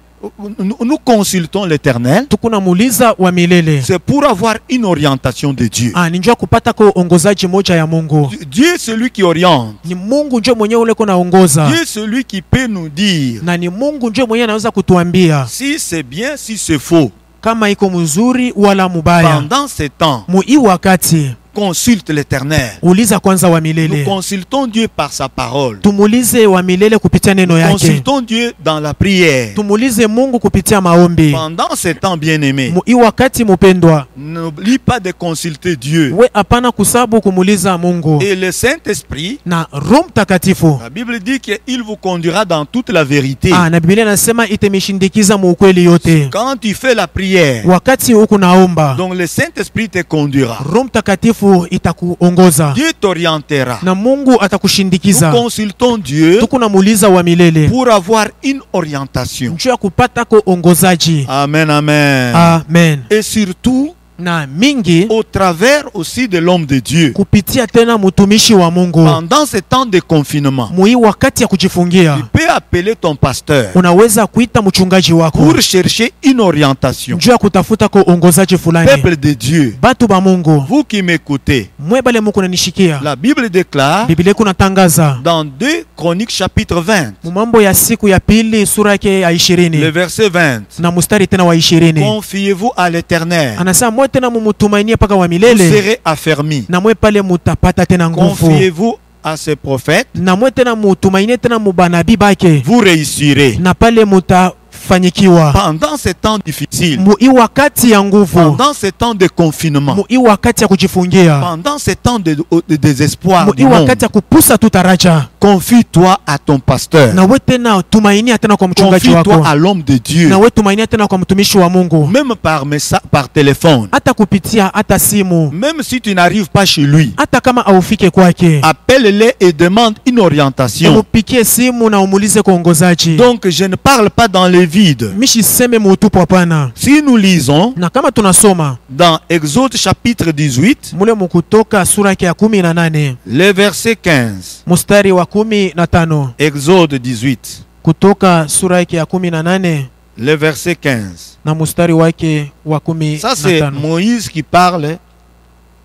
nous consultons l'Éternel, Tukuna muuliza wa milele. c'est pour avoir une orientation de Dieu. Ni njoo kupata ko ongozaji moja ya Mungu. Dieu est celui qui oriente. Ni Mungu njoo mwenyewe ule kuna ongoza. Dieu est celui qui peut nous dire Na ni Mungu njoo mwenyewe anaweza kutuambia si c'est bien, si c'est faux. kama iko mzuri wala mubaya. Pendant ce temps, Mui wakati consulte l'Éternel. uliza kwanza wa Nous milele. consultons Dieu par sa parole. Tumulize wa milele kupitia neno yake. Consultons Dieu dans la prière. Tumulize Mungu kupitia maombi. Pendant ce temps, bien-aimé, Mui wakati mupendwa, n'oublie pas de consulter Dieu. we hapana kusabu kumuliza Mungu. Et le Saint-Esprit, Na Roho Mtakatifu, la Bible dit qu'il vous conduira dans toute la vérité. na Biblia nasema itemishindikiza mu ukweli yote. Quand tu fais la prière, Wakati huku naomba, donc le Saint-Esprit te conduira. Roho Mtakatifu itakuongoza Dieu t'orientera. na Mungu Nous atakushindikiza. consultons Dieu Tukuna muuliza wa milele pour avoir une orientation. njoo ya kupata ko ongozaji. Amen, amen. Amen. Et surtout, Na mingi au travers aussi de l'homme de Dieu. kupitia tena mtumishi wa Mungu. Pendant ce temps de confinement, Mui wakati ya kujifungia, tu peux appeler ton pasteur unaweza kuita mchungaji wako pour chercher une orientation. njoo ya kutafuta ko ongozaji fulani. Peuple de Dieu, Batu ba Mungu, vous qui m'écoutez, mwe bale muko nanishikia, la Bible déclare Biblia kuna tangaza dans 2 Chroniques chapitre 20, mambo ya siku ya pili sura yake ya le 20 verset 20. na mustari tena wa 20, Confiez-vous à l'Éternel, anasema mwe tena mumutumainie paka wa vous milele serez affermis. na mwe pale mutapata tena nguvu, Confiez-vous à ses prophètes, na mwe tena mutumainie tena mubanabii bake vous réussirez. na pale mutafanyikiwa. Pendant ces temps difficiles, Mui wakati ya nguvu, pendant ces temps de confinement, mui wakati ya kujifungia, pendant ces temps de désespoir du mui monde, wakati ya kupusa tu taraja, confie-toi à ton pasteur. na we tena tumainia tena kwa mchungaji wako, Confie-toi à l'homme de Dieu. na we tumainia tena kwa mtumishi wa Mungu, Même par message, par téléphone. hata kupitia hata simu, Même si tu n'arrives pas chez lui, hata kama aufike kwake, appelle-le et demande une orientation. umupikie simu na umulize kuongozaji. Donc je ne parle pas dans le vide. Mishi seme mutupu, hapana. Si nous lisons Na kama tunasoma dans Exode chapitre 18, mule mukutoka sura yake ya 18 le verset 15. mustari wa 15, Exode 18, kutoka sura yake ya 18 le verset 15. na mustari wake wa Ça c'est 15. Moïse qui parle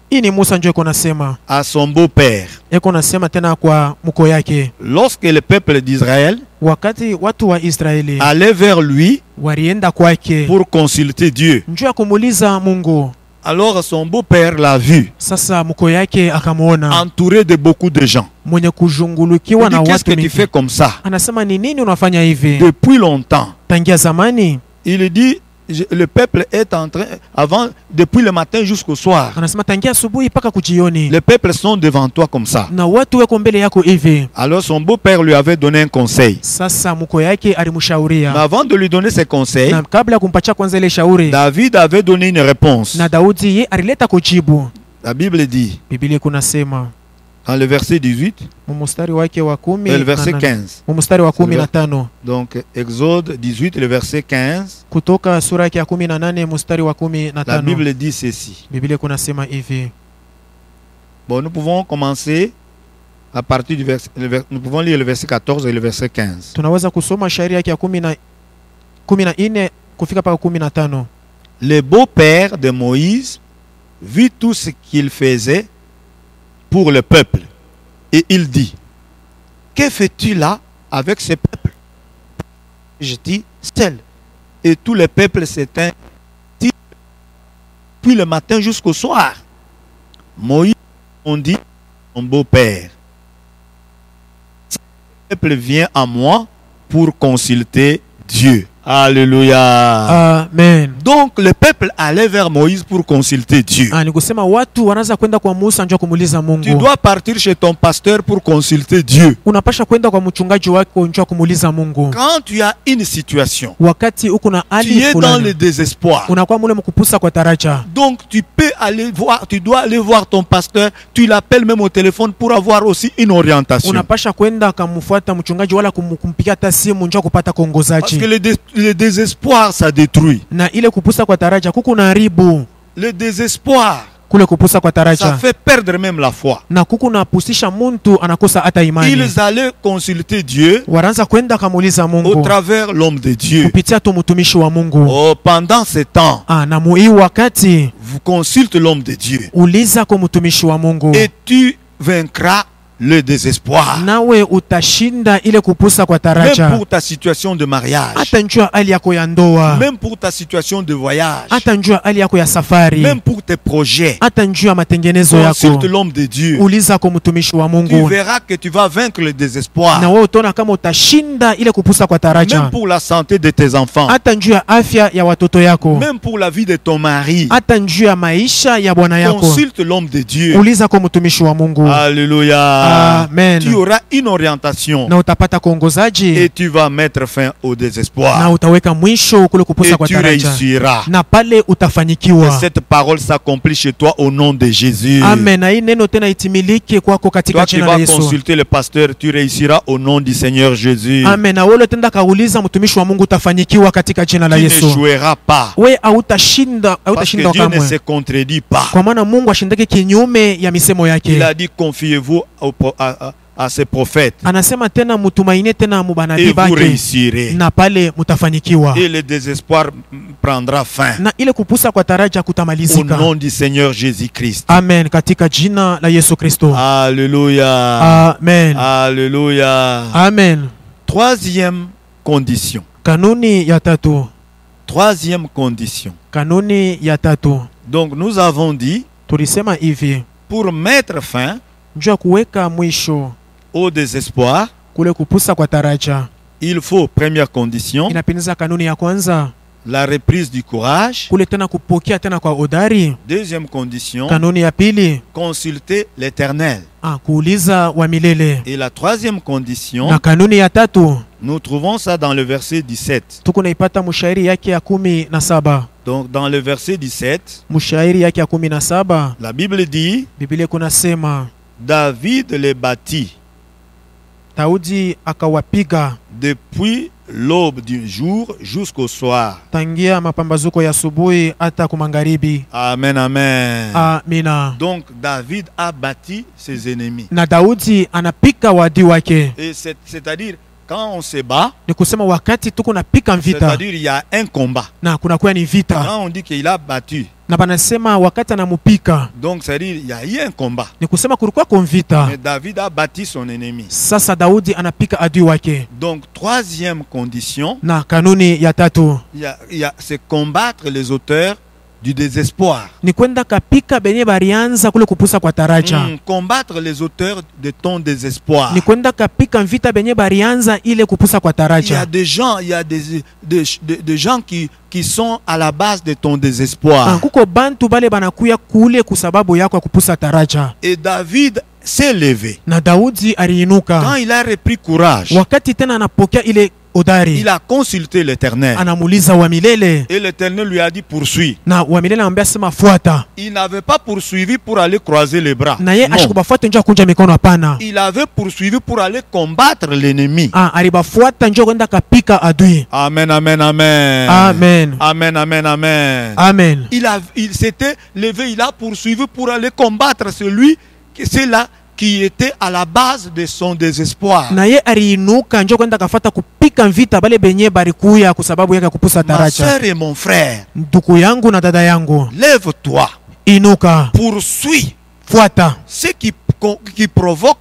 Hii ni Musa njo eko nasema, à son beau-père. eko nasema tena kwa mko yake, Lorsque le peuple d'Israël wakati watu wa Israeli allait vers lui walienda kwake pour consulter Dieu. njo ya kumuliza Mungu. Alors son beau-père l'a vu, Sasa mko yake akamuona entouré de beaucoup de gens. mwenye Il kujungulukiwa dit, na qu'est-ce watu que tu mingi. fais comme ça? Anasema ni nini unafanya hivi? Depuis longtemps. Tangia zamani. Il dit, le peuple est en train, depuis le matin jusqu'au soir. Anasema tangia asubuhi mpaka kujioni Les peuples sont devant toi comme ça. na watu weko mbele yako hivi. Alors son beau-père lui avait donné un conseil. Sasa mko yake Mais alimshauria, avant de lui donner ses conseils, na kabla ya kumpatia kwanza ile shauri, David avait donné une réponse. na Daudi ye alileta kujibu. La Bible dit, Biblia kunasema dans le verset 18, mumustari wake wa 10 et le verset 15. mumustari wa 15, Donc Exode 18, le verset 15. kutoka sura yake ya 18 mustari wa La 15. Bible dit ceci. Biblia kunasema hivi. Bon, nous pouvons commencer à partir du verset, nous pouvons lire le verset 14 et le verset 15. Tunaweza kusoma shairi yake ya 14 kufika paka 15. Le beau-père de Moïse vit tout ce qu'il faisait pour le peuple. Et il dit, que fais-tu là avec ce peuple? Je dis, seul. Et tout le peuple s'éteint, puis le matin jusqu'au soir. Moïse répondit, mon beau-père, si le peuple vient à moi pour consulter Dieu. Alléluia. Amen. Donc le peuple allait vers Moïse pour consulter Dieu. Ni kusema watu wanaanza kwenda kwa Musa njoo kumuuliza Tu Mungu. dois partir chez ton pasteur pour consulter Dieu. Unapasha kwenda kwa mchungaji wako njoo kumuuliza Mungu. Quand tu as une situation, Wakati uko na tu hali es dans le fulani, désespoir. unakuwa mule mkupusa kwa taraja. Donc tu peux aller voir, tu dois aller voir ton pasteur, tu l'appelles même au téléphone pour avoir aussi une orientation. Unapasha kwenda kumfuata mchungaji wala kumpigia hata simu njoo kupata Parce kuongozaji. que le désespoir, ça détruit. Na ile kupusa kwa taraja kuko na haribu. Le désespoir, Kule kupusa kwa ça taraja. fait perdre même la foi. Na kuko na pusisha muntu anakosa hata imani. Ils allaient consulter Dieu Wanaanza kwenda kumuuliza au Mungu travers l'homme de Dieu. kupitia tu mtumishi wa Mungu. Oh, pendant ce temps, Na muhii wakati vous consultez l'homme de Dieu uliza kwa mtumishi wa Mungu. et tu vaincras le désespoir. Nawe utashinda ile kupusa kwa Même taraja. pour ta situation de mariage, Hata njua hali yako ya ndoa. même pour ta situation de voyage, Hata njua hali yako ya safari. même pour tes projets, Hata njua matengenezo yako. consulte l'homme de Dieu. Uliza kwa mtumishi wa Tu Mungu. verras que tu vas vaincre le désespoir. Na wewe utaona kama utashinda ile kupusa kwa taraja. Même pour la santé de tes enfants, Hata njua afya ya watoto yako. même pour la vie de ton mari, Hata njua maisha ya bwana yako. consulte l'homme de Dieu. Uliza kwa mtumishi wa Mungu. Alléluia. Amen. Tu auras une orientation Na utapata kuongozaji. et tu vas mettre fin au Na désespoir. utaweka mwisho kule kupusa Et kwa tu taraja. réussiras. Na pale Que utafanikiwa. cette parole s'accomplit chez toi au nom de Jésus. Amen. Na hii neno tena itimilike kwako katika Toi qui jina la vas Yesu. consulter le pasteur, tu réussiras au nom du Seigneur Jésus. Amen. Na wewe tenda kauliza mtumishi wa Mungu utafanyikiwa katika jina la Tu Yesu. n'échoueras pas. We hautashinda, Parce que Dieu ne se contredit pas. kwa maana Mungu ashindake kinyume ya misemo Il yake. a dit confiez-vous à ses prophètes Anasema tena mutumainie tena et mubanabii vous bake réussirez. na pale mutafanikiwa. Et le désespoir prendra fin. Na ile kupusa kwa taraja Au kutamalizika. nom du Seigneur Jésus-Christ. Amen. Katika jina la Yesu Kristo. Alléluia. Amen. Alléluia. Amen. Troisième condition. Kanuni ya tatu. Troisième condition. Kanuni ya tatu. Donc nous avons dit, Tulisema hivi, pour mettre fin njoo ya kuweka mwisho au désespoir, kule kupusa kwa taraja, il faut, première condition, inapendeza kanuni ya kwanza la reprise du courage. kule tena kupokea tena kwa odari. Deuxième condition, Kanuni ya pili consulter l'Éternel. kuuliza wa milele. Et la troisième condition, Na kanuni ya tatu nous trouvons ça dans le verset 17. tuko naipata mushairi yake ya 17. Donc dans le verset 17, Mushairi yake ya 17 la Bible dit, Biblia kunasema David les bâtit Daudi akawapiga depuis l'aube du jour jusqu'au soir. tangia mapambazuko ya asubuhi hata kumangaribi. Amen, amen. Amina. Donc David a bâti ses ennemis. Na Daudi anapika wadi wake. Et c'est-à-dire, quand on se bat, Ni kusema wakati tuko napika vita c'est-à-dire il y a un combat. na kunakuwa ni vita. Quand on dit qu'il a battu, Na banasema wakati anamupika donc c'est-à-dire il y a eu un combat. ni kusema kulikuwa kwa vita. Mais David a bâti son ennemi. Sasa Daudi anapika adui wake. Donc troisième condition, Na kanuni ya tatu c'est combattre les auteurs du désespoir. ni kwenda kapika benye barianza kule kupusa kwa taraja. Combattre les auteurs de ton désespoir. Ni kwenda kapika vita benye barianza ile kupusa kwa Il y a taraja. des gens, il y a des gens qui sont à la base de ton désespoir. Kuko bantu bale banakuya kule kusababu yako ya kupusa taraja. Et David s'est levé. Na Daudi Quand aliinuka il a repris courage, wakati tena anapokea ile odari, il a consulté l'Éternel. anamuuliza wa milele, Et l'Éternel lui a dit poursuis. na wa milele anamwambia sema fuata. Il n'avait pas poursuivi pour aller croiser les bras. Na ye Non. ashikubafuata njoo kunja mikono, hapana. Il avait poursuivi pour aller combattre l'ennemi. Alibafuata njoo kwenda kapika adui. Amen, amen, amen. Amen. Amen, amen, amen. Amen. Il s'était levé, il a poursuivi pour aller combattre celui-là qui était à la base de son désespoir. Na ye aliinuka njoo kwenda kafata kupika vita bale benye barikuya kusababu yake kupusa Ma taraja. soeur et mon frère, Ndugu yangu na dada yangu, lève-toi, inuka, poursuis fuata. ce qui provoque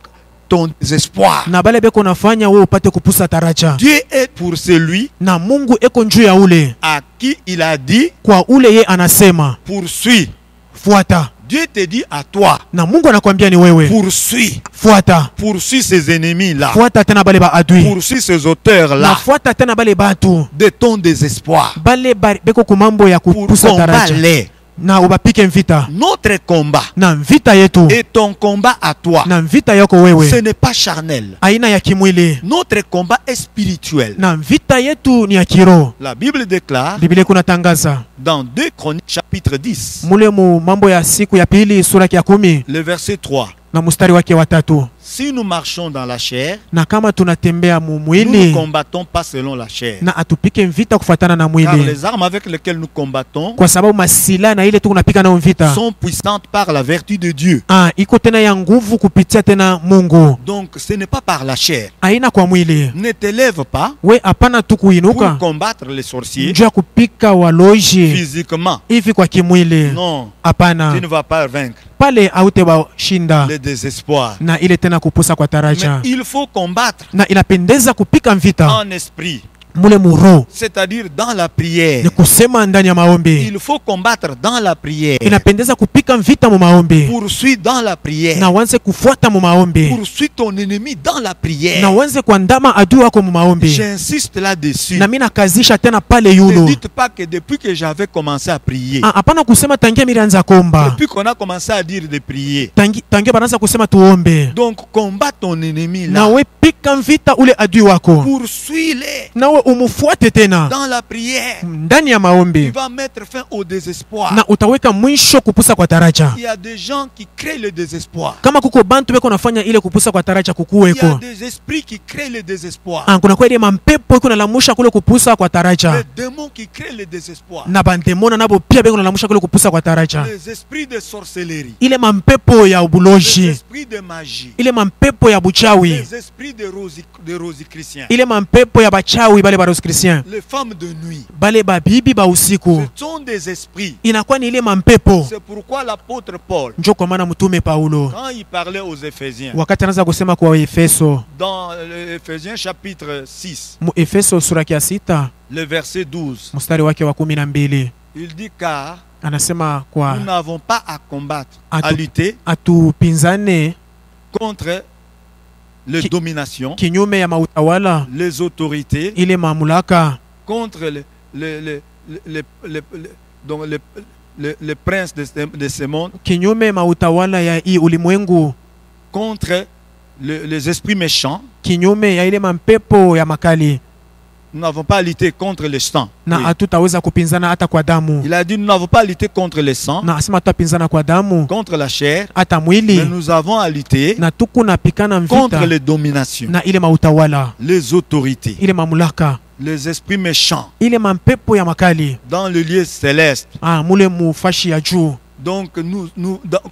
ton désespoir. Na bale beko nafanya wewe upate kupusa taraja. Dieu est pour celui Na Mungu eko njuu ya ule à qui il a dit kwa ule ye anasema poursuis. fuata. Dieu te dit à toi, Na Mungu anakuambia ni wewe. poursuis. Fuata. Poursuis ces ennemis-là. Fuata tena bale ba adui. Poursuis ces Na auteurs-là fuata tena bale batu. de ton désespoir. Bale beko kumambo ya Pour kupusa taraja. combattre Na ubapike mvita. notre combat. Na mvita yetu. Et ton combat à toi, Na mvita yako wewe. ce n'est pas charnel. Aina ya kimwili. Notre combat est spirituel. Na mvita yetu ni ya kiroho. La Bible déclare Biblia kuna tangaza. dans 2 Chroniques chapitre 10, Mule mu mambo ya siku ya pili sura ya 10 le verset 3. na mstari wake wa 3. Si nous marchons dans la chair, Na kama tunatembea mu nous ne mwili combattons pas selon la chair. na atupike mvita kufuatana na Car mwili. les armes avec lesquelles nous combattons Kwa sababu masila na ile tu kunapika nao mvita. sont puissantes par la vertu de Dieu. Iko tena ya nguvu kupitia tena Mungu. Donc ce n'est pas par la chair. Aina kwa mwili. Ne t'élève pas We hapana tu pour kuinuka combattre les sorciers njoo ya kupika waloji physiquement. hivi kwa kimwili. Non, Hapana. tu ne vas pas vaincre Pale haute washinda le désespoir. na ile tena kupusa kwa Mais taraja. il faut combattre Na inapendeza kupika mvita en esprit, mule muro. c'est-à-dire dans la prière. Ni kusema ndani ya maombi. Il faut combattre dans la prière. Inapendeza kupika mvita mu maombi. Poursuis dans la prière. Na uanze kufuata mu maombi. Poursuis ton ennemi dans la prière. Na uanze kuandama adui wako mu maombi. J'insiste là-dessus. Na mimi nakazisha tena pale Ne yulu. dites pas que depuis que j'avais commencé à prier, Hapana kusema tangia mirianza komba. depuis qu'on a commencé à dire de prier, Tangia banaanza kusema tuombe. donc combat ton ennemi Na là. we pika mvita ule adui wako. Poursuis-les Na we umufuate tena dans la prière. ndani ya Tu maombi. vas mettre fin au désespoir. Na utaweka mwisho kupusa kwa taraja. Il y a des gens qui créent le désespoir. Kama kuko bantu beko nafanya ile kupusa kwa taraja Il y a kukuweko. des esprits qui créent le désespoir. Kuna kwa ile mampepo iko nalamusha kule kupusa kwa taraja. Les démons qui créent le désespoir. Na bandemona nabo pia beko nalamusha kule kupusa kwa taraja. Les esprits de sorcellerie. Ile mampepo ya Les ubuloji. esprits de magie. Ile mampepo ya buchawi. Les esprits de rosicruciens. Ile mampepo ya bachawi bale ba Rosicruciens. Les femmes de nuit. Bale babibi ba usiku. Ce sont des esprits. Inakuwa ni ile mampepo. C'est pourquoi l'apôtre Paul, Njo kwa maana mtume Paulo quand il parlait aux Éphésiens, wakati anaanza kusema kwa Efeso, dans Éphésiens chapitre 6, mu Efeso sura ya 6 le verset 12, mstari wake wa 12 il dit car anasema kwa nous n'avons pas à combattre, à Atu- lutter atupinzane contre les Ki- dominations, kinyume ya mautawala, les autorités, ile mamlaka, contre donc les princes de ce monde, kinyume mautawala ya hii ulimwengu, contre les esprits méchants. kinyume ya ile mampepo ya makali, Nous n'avons pas à lutter contre le sang. na Oui. hatutaweza kupinzana hata kwa damu. Il a dit nous n'avons pas à lutter contre le sang, Na asema tutapinzana kwa damu contre la chair, hata mais mwili, nous avons à lutter na tuku napikana contre mvita les dominations, na ile mautawala, les autorités, ile mamlaka, les esprits méchants ile mampepo ya makali, dans le lieu céleste. mule mufashi ya juu. Donc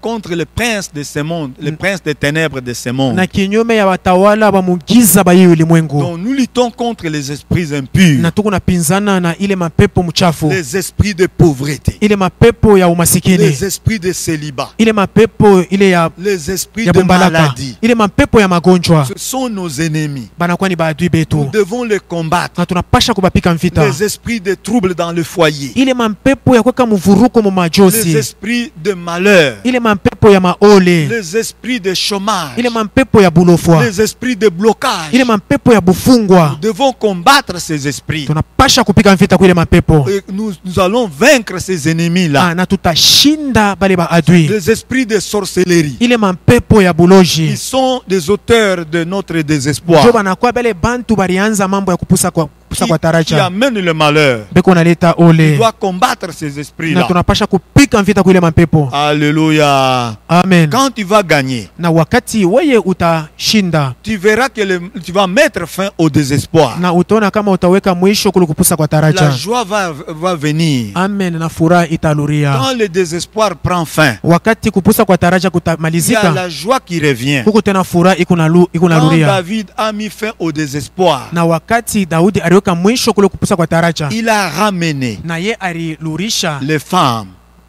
contre les princes de ce monde, les princes des ténèbres de ce monde. Na kinyume ya watawala wa mugiza ba hii ulimwengu. Donc nous luttons contre les esprits impurs, Na tuku napinzana na ile mapepo mchafu, les esprits de pauvreté, ile mapepo ya umasikini, les esprits de célibat, ile mapepo ile les esprits ya de bombalaka, maladie. ile mapepo ya magonjwa. Ce sont nos ennemis. Banakuwa ni baadui Nous betu, devons les combattre. na tunapasha kubapika mvita. Les esprits de troubles dans le foyer, Ile mapepo ya kuweka mvuruko mu les majosi, esprits de malheur, ile mapepo ya maole, les esprits de chômage, ile mapepo ya bulofwa, les esprits de blocage. ile mapepo ya bufungwa. Nous devons combattre ces esprits. Tunapasha kupika mvita kwa ile mapepo. Et nous allons vaincre ces ennemis-là. Na tutashinda bale ba adui. Les esprits de sorcellerie, Ile mapepo ya ils buloji, sont des auteurs de notre njo désespoir, banakuwa bale bantu balianza mambo ya kupusa kwa qui taraja, amènent le malheur. beko naleta On ole. doit combattre ces Na esprits-là. tunapasha kupika mvita kwa ile mapepo. Alléluia. Amen. Quand tu vas gagner, Na wakati weye utashinda, tu verras que tu vas mettre fin au désespoir. na utaona kama utaweka mwisho kule kupusa kwa La taraja. joie va venir. Amen. Na furaha italuria. Quand le désespoir prend fin, Wakati kupusa kwa taraja il y a kutamalizika, la joie qui revient. huko tena furaha iko Quand naluria. David a mis fin au désespoir, Na wakati Daudi aliweka mwisho kule kupusa kwa taraja, il a ramené na ye alilurisha les femmes,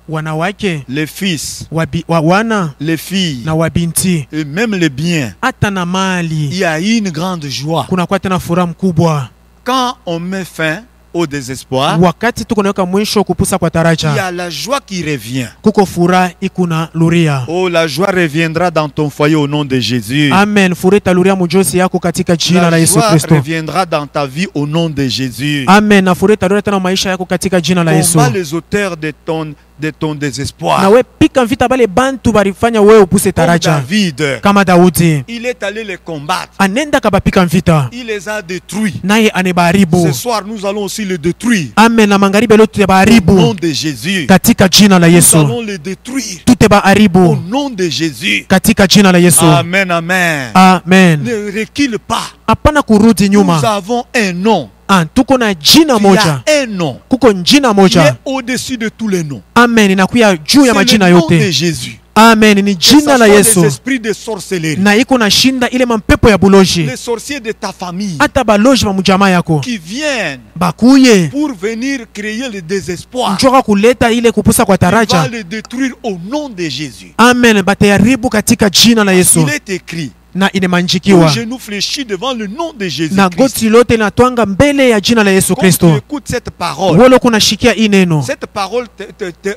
wanawake, les fils, wana les filles na wabinti, et même les biens. hata na Il mali. y a eu une grande joie. Kunakuwa tena furaha mkubwa Quand on met fin au désespoir, wakati tuko naweka mwisho kupusa kwa il y taraja, a la joie qui revient. kuko furaha ikuna luria. Oh, la joie reviendra dans ton foyer au nom de Jésus. Amen. Furaha italuria mujosi yako katika jina la La Yesu joie Kristo. reviendra dans ta vie au nom de Jésus. Amen. Na furaha italuria tena maisha yako katika jina la Yesu. Combat les auteurs de ton désespoir. Na we pika vita bale bantu barifanya wewe upuse Comme taraja. David, Kama Daudi il est allé les combattre. anenda kabapika vita Il les a détruits. naye anebaharibu. Ce soir, nous allons aussi les détruire. Amen. Na magharibi leo Au nom tutebaharibu de Jésus. katika jina la Nous Yesu. allons les détruire. Au Tutebaharibu nom de Jésus. katika jina la Yesu. Amen, amen. Amen. Ne recule pas. Hapana kurudi Nous nyuma. avons un nom. Tuko na jina Il y moja. a un nom. Kuko jina Il est moja. au-dessus de tous les noms. Amen. Inakuya juu ya C'est majina le nom de yote. Jésus. Amen. Ni Que jina ce la soit Yesu. les esprits de sorcellerie, Na iko na shinda ile mampepo ya buloji. les sorciers de ta famille Hata baloji mamujamaa yako qui viennent bakuye pour venir créer le désespoir. njoka kuleta ile kupusa kwa Il va taraja. les détruire au nom de Jésus. Amen. Batayaribu katika jina la Yesu. Il est écrit. Na Tout inemanjikiwa genou fléchit devant le nom de Jésus. na goti lote linatwanga mbele ya jina la Yesu Quand tu Kristo. écoutes cette parole, Wolo kuna shikia hii neno cette parole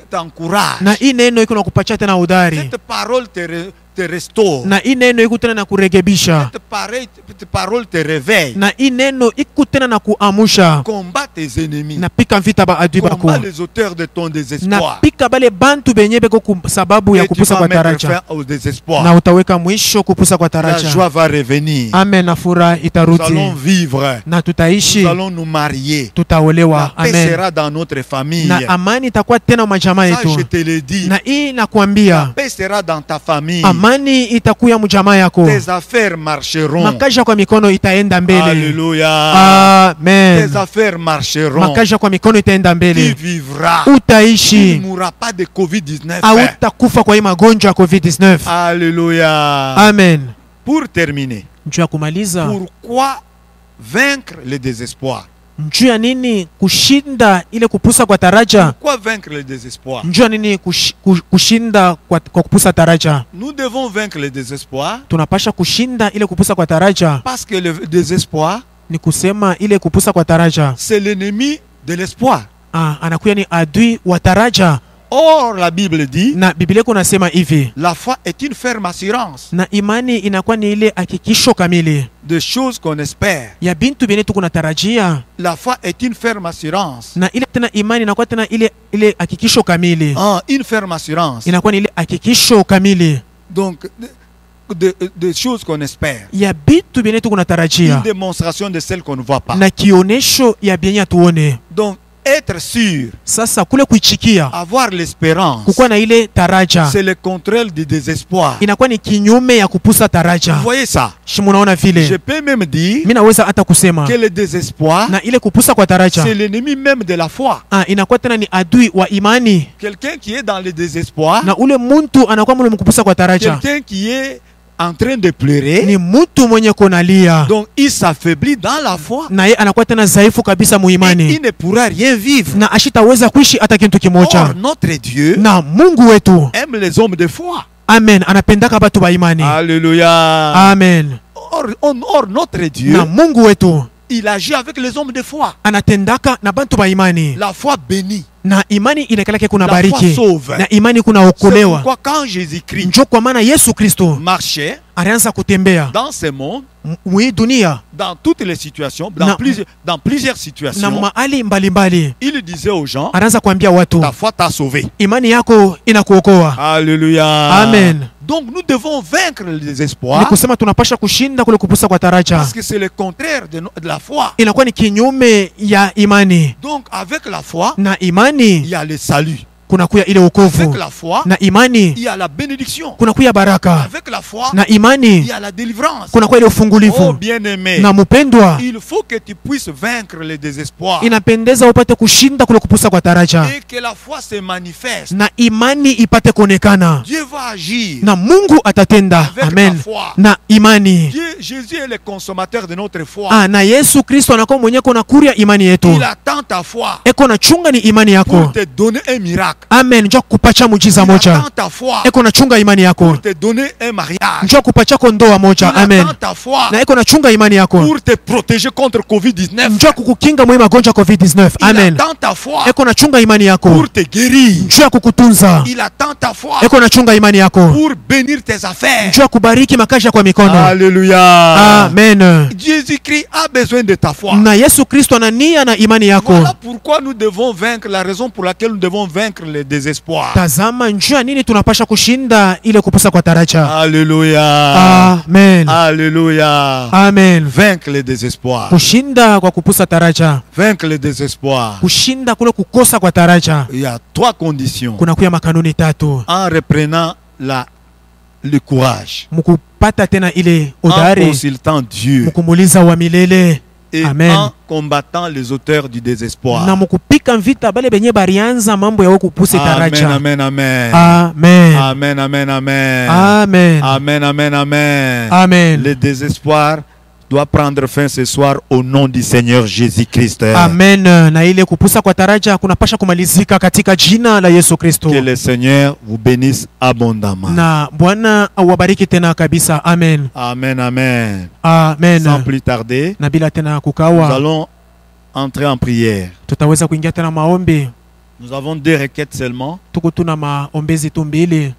t'encourage. na hii neno iko na kupatia tena udari Cette parole te restaure. na hii neno iko tena na kuregebisha Cette parole te réveille. na hii neno iko tena na kuamusha. Combat tes ennemis. Na pika vita ba adui bako Combat les auteurs de ton na désespoir. pika bale bantu benye beko sababu ya Et tu kupusa vas kwa mettre taraja fin au désespoir. na utaweka mwisho kupusa kwa La taraja. joie va revenir. Amen. Na furaha Nous itarudi allons vivre. na tutaishi, Nous allons nous marier. La tutaolewa. paix Amen. sera dans notre famille. Na amani itakuwa tena majamaa Ça, je yetu. te le dis. Na hii La nakwambia paix sera dans ta famille. amani itakuya mjamaa yako. Tes affaires marcheront. Makaja kwa mikono itaenda mbele. Alléluia. Amen. Tes affaires marcheront. Makaja kwa mikono itaenda Tu mbele. vivras. Tu Utaishi, ne mourras pas de Covid-19. hautakufa kwa hii magonjwa ya COVID-19. Alléluia. Amen. Pour terminer, Njuu ya kumaliza, pourquoi vaincre le désespoir? njuu ya nini kushinda ile kupusa kwa taraja? Pourquoi vaincre le désespoir? Njuu ya nini kushinda kwa kupusa taraja? Nous devons vaincre le désespoir Tunapasha kushinda ile kupusa kwa taraja. parce que le désespoir, Ni kusema ile kupusa kwa taraja c'est l'ennemi de l'espoir. anakuya ni adui wa taraja. Or, la Bible dit, Na Biblia kunasema hivi, la foi est une ferme assurance na imani inakuwa ni ile hakikisho kamili de choses qu'on espère. ya bintu bine tuko natarajia, La foi est une ferme assurance. na ile tena imani inakuwa tena ile hakikisho kamili, Une ferme assurance. inakuwa ni ile hakikisho kamili Donc, de choses qu'on espère. ya bitu bine tuko Une natarajia démonstration de celles qu'on ne voit pas. na kionesho ya byenye tuone. Donc, être sûr, Sasa kule kuichikia avoir l'espérance, kukuwa na ile taraja c'est le contraire du désespoir. inakuwa ni kinyume ya kupusa taraja. Vous voyez ça? Shimunaona Je vile, peux même dire mimi naweza hata kusema que le désespoir, na ile kupusa kwa taraja c'est l'ennemi même de la foi. inakuwa tena ni adui wa imani, Quelqu'un qui est dans le désespoir, na ule muntu anakuwa mule mkupusa kwa taraja quelqu'un qui est en train de pleurer, ni mtu mwenye konalia, donc il s'affaiblit dans la foi. na ye anakuwa tena dhaifu kabisa Et muimani, il ne pourra rien vivre. na ashitaweza kuishi hata kitu kimoja. Or, notre Dieu Na Mungu wetu, aime les hommes de foi. amen, anapendaka batu ba imani. Alléluia. Amen. Or, notre Dieu, Na Mungu wetu il agit avec les hommes de foi. anatendaka na bantu ba imani, La foi bénit. na imani inakalake kuna La foi bariki, sauve. na imani kuna C'est okolewa. pourquoi quand Jésus-Christ Njo kwa maana Yesu Kristo marchait alianza kutembea dans ce monde, mwi dunia dans toutes les situations, Na- dans plusieurs na situations, mahali mbalimbali, il disait aux gens, anaanza kuambia watu, ta foi t'a sauvé. imani yako inakuokoa. Alléluia. Amen. Donc nous devons vaincre le Ni désespoir kusema tunapasha kushinda kule kupusa kwa taraja, parce que c'est le contraire de la foi. inakuwa ni kinyume ya imani, Donc avec la foi, na il imani y a le salut. kunakuya ile Avec wokovu, la foi, na imani il y a la bénédiction. kunakuya baraka, Avec la foi, na il imani y a la délivrance. kunakuwa ile Oh ufungulivu. bien-aimé, Na mupendwa, il faut que tu puisses vaincre le désespoir inapendeza upate kushinda kule kupusa kwa taraja, et que la foi se manifeste. na imani ipate kuonekana, Dieu va agir na Mungu atatenda. avec Amen. la foi. Na imani Jésus est le consommateur de notre foi. na Yesu Kristo anakuwa mwenye kona kuria imani yetu, Il attend ta foi eko na chunga ni imani pour yako te donner un miracle. Amen. Njoo kukupatia muujiza Il moja. attend ta foi Eko nachunga imani yako. pour te donner un mariage. Njoo kukupatia ndoa moja. Il Amen. attend ta foi Na eko nachunga imani yako. pour te protéger contre Covid-19. Njoo kukukinga mwa magonjwa COVID-19. Il Amen. attend ta foi Eko nachunga imani yako. pour te guérir. Njoo kukutunza. Il attend ta foi Eko nachunga imani yako. pour bénir tes affaires. Njoo kubariki makazi kwa mikono. Alléluia. Amen. Jésus-Christ a besoin de ta foi. Na Yesu Kristo ana nia na imani yako. Voilà pourquoi nous devons vaincre, la raison pour laquelle nous devons vaincre le désespoir. Tazama njia nini tunapasha kushinda ile kupusa kwa taraja. Alléluia. Amen. Alléluia. Amen. Vaincre le désespoir. Kushinda kwa kupusa taraja. Vaincre le désespoir. Kushinda kule kukosa kwa taraja. Il y a 3 conditions. Kuna kuya makanuni tatu. En reprenant le courage. Mukupata tena ile En udari. consultant Dieu. Mukumuliza wa milele. Et Amen. en combattant les auteurs du désespoir. Na mukupika vita bale benye barianza mambo ya kupuse taraja. Amen, amen, amen. Amen. Amen, amen, amen. Amen. Amen, amen, amen. Amen. Le désespoir doit prendre fin ce soir au nom du Seigneur Jésus-Christ. Amen. Na ile kupusa kwa taraja kunapasha kumalizika katika jina la Yesu Kristo. Que le Seigneur vous bénisse abondamment. Na Bwana awabariki tena kabisa. Amen. Amen, amen. Amen. Sans plus tarder, Na bila tena nous kukawa, allons entrer en prière. tutaweza kuingia tena maombi. Nous avons 2 requêtes seulement. Tuko tuna maombezi tu mbili.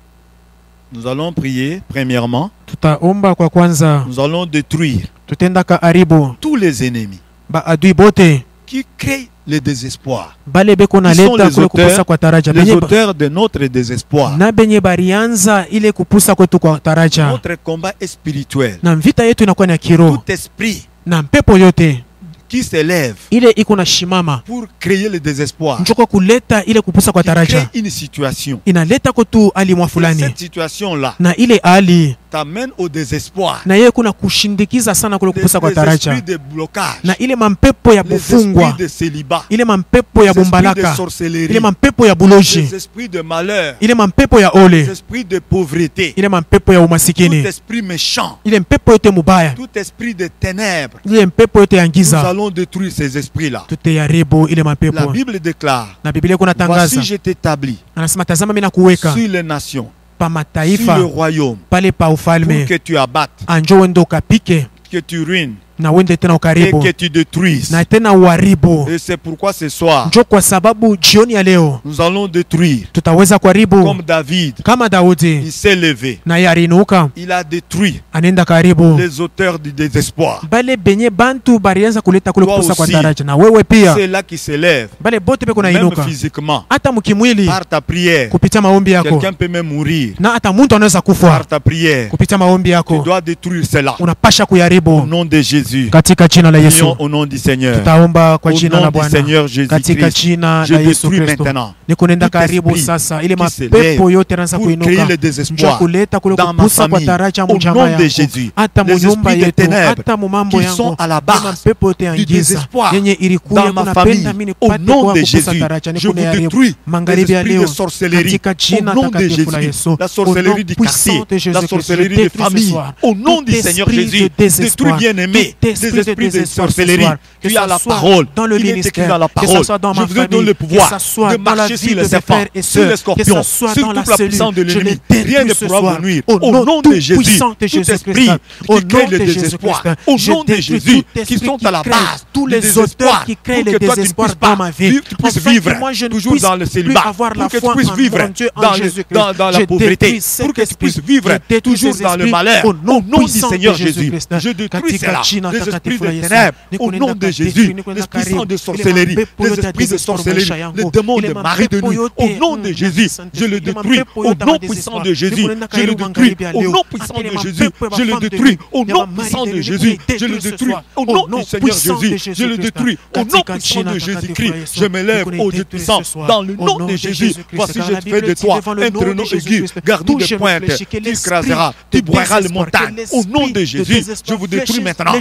Nous allons prier, premièrement. Tutaomba kwa kwanza, Nous allons détruire tutenda karibu tous les ennemis baadui bote qui créent le désespoir. bale beko na Qui sont leta les kule kupusa kwa taraja. Les Benye auteurs de notre désespoir. na benye barianza ile kupusa kwetu kwa taraja. Notre combat est spirituel. Na vita yetu inakuwa ni ya kiroho. Tout esprit Na mpepo yote qui s'élève ile iko na shimama pour créer le désespoir, njoko kuleta ile kupusa kwa qui crée taraja. une situation. Inaleta kwetu ali mwa Et fulani. cette situation-là Na ile ali t'amène au désespoir. na yeye kuna kushindikiza sana kule kupusa kwa Les taraja. esprits de blocage, Na ile mampepo ya les bufungwa, esprits de célibat, ile mampepo ya les esprits de bombalaka, sorcellerie, ile mampepo ya buloji, les esprits de malheur, ile mampepo ya ole, les esprits de pauvreté, ile mampepo ya tout umasikini, esprit méchant, ile mpepo yote mubaya, tout esprit de ténèbres. ile mpepo yote ya Nous giza, allons détruire ces esprits-là. tutayaribu ile La mapepo. Bible déclare, Na Biblia kuna tangaza, voici je t'établis anasema tazama mimi nakuweka sur les nations, pa sur mataifa le royaume, pale pa pour ufalme, que tu abattes, anjo wende ukapike que tu ruines na wende tena et ukaribu que tu détruises. na tena uharibu. Et c'est pourquoi ce soir, Njo kwa sababu jioni ya leo nous allons détruire, tutaweza kuharibu comme David, kama Daudi, il s'est levé, na yeye aliinuka il a détruit anenda karibu les auteurs du désespoir. bale benye bantu barianza kuleta kule Toi kupusa kwa aussi. taraja. Na wewe pia Ceux-là qui s'élèvent, bale bote beko même nainuka physiquement, hata mkimwili par ta prière. kupitia maombi yako, Quelqu'un peut même mourir na hata mtu anaweza kufa par ta prière. kupitia maombi Tu yako. dois détruire cela. Unapasha Au kuyaribu nom de Jésus. katika jina la Yesu. Prions au nom du Seigneur. Tutaomba kwa Au jina nom la du Bwana Seigneur katika Jésus-Christ. jina Je la Yesu détruis Kristo. maintenant Niko nenda tout karibu esprit sasa ile qui se mapepo lève yote yanaanza pour créer kuinuka le njoo désespoir kuleta kule dans ma kupusa kwa famille. taraja Au mjama nom de yako, Jésus. hata Les munyumba esprits de yetu, ténèbres hata mumambo qui yangu, sont à la ile base mapepo yote ya du giza désespoir yenye ilikuya dans ma kuna famille. penda mimi Au nipate nom kwa de kupusa Jésus, taraja. je Niko vous nayaribu détruis les magharibi ya esprits leo de sorcellerie. katika jina Au nom de takatifu la Jésus, Yesu, la au sorcellerie nom du puissant quartier, de Jésus la Christ, sorcellerie je des détruis ce familles. soir Au nom tout du Seigneur esprit Jésus, de désespoir, détruis bien-aimé tout les esprit de esprits de désespoir ce sorcellerie. soir, que Tu ça as la soit parole, dans le il est écrit ministère, dans la que ça parole. soit dans Je ma vous donne famille, le que pouvoir ça soit de dans la marcher vie sur de les mes serpents, frères et sur sœurs, les que scorpions, ça soit sur dans la toute la cellule. puissance de Je l'ennemi. les Rien détruis ne ce pourra soir. vous nuire. Au Au nom nom de Jésus, puissant de tout Jésus esprit Christ, au qui crée nom le de Jésus désespoir, Christ, au je nom de détruis Jésus, tout qui esprit sont à la crée, base tous du les désespoir, auteurs qui créent pour le que toi, tu ne désespoir puisses pas dans ma vie, tu puisses afin vivre que moi je ne toujours puisse dans le plus célibat, avoir la pour que tu foi puisses en vivre mon Dieu, en dans Jésus-Christ. la Je pauvreté, détruis cet pour que tu esprit. puisses vivre Je détruis toujours ces dans le esprits malheur. au nom Au nom du puissant de Seigneur Jésus Jésus, Christ. je détruis Katika cela. jina Les takatifu esprits la de Yesu. ténèbres, Niko au nenda nom de katika Jésus, niko nenda les puissants karibu. de Ile sorcellerie, mapepo les yote ya esprits de désespoir sorcellerie, maisha yangu. les démons Ile de mari de mapepo nuit, yote, au nom de Jésus, je le ile détruis. mapepo Au yote ya nom madésespoir. puissant de Niko Jésus, nenda je le karibu détruis. magharibi ya Au leo. nom puissant Hata ile de Jésus, mapepo ya je le femme de détruis. nuit, Au ya nom mamari puissant de de nuit, Jésus, niko je le détruis ce détruis. soir. Au nom du Seigneur puissant de Jésus, Jésus je le Christ. détruis. Au nom Katika puissant jina de takatifu Jésus-Christ, la Yesu. je m'élève Niko au Dieu détruis puissant. ce soir. Dans le Au nom nom de de Jésus, Jésus-Christ. voici Car je la fais Bible de dit toi devant le un nom de traîneau aigu, Jésus-Christ, garni tout de genou pointe. fléchi, que Tu l'esprit écraseras, de tu broieras les désespoir, montagnes. que Au nom de l'esprit de Jésus, je désespoir vous détruis fléchisse maintenant. les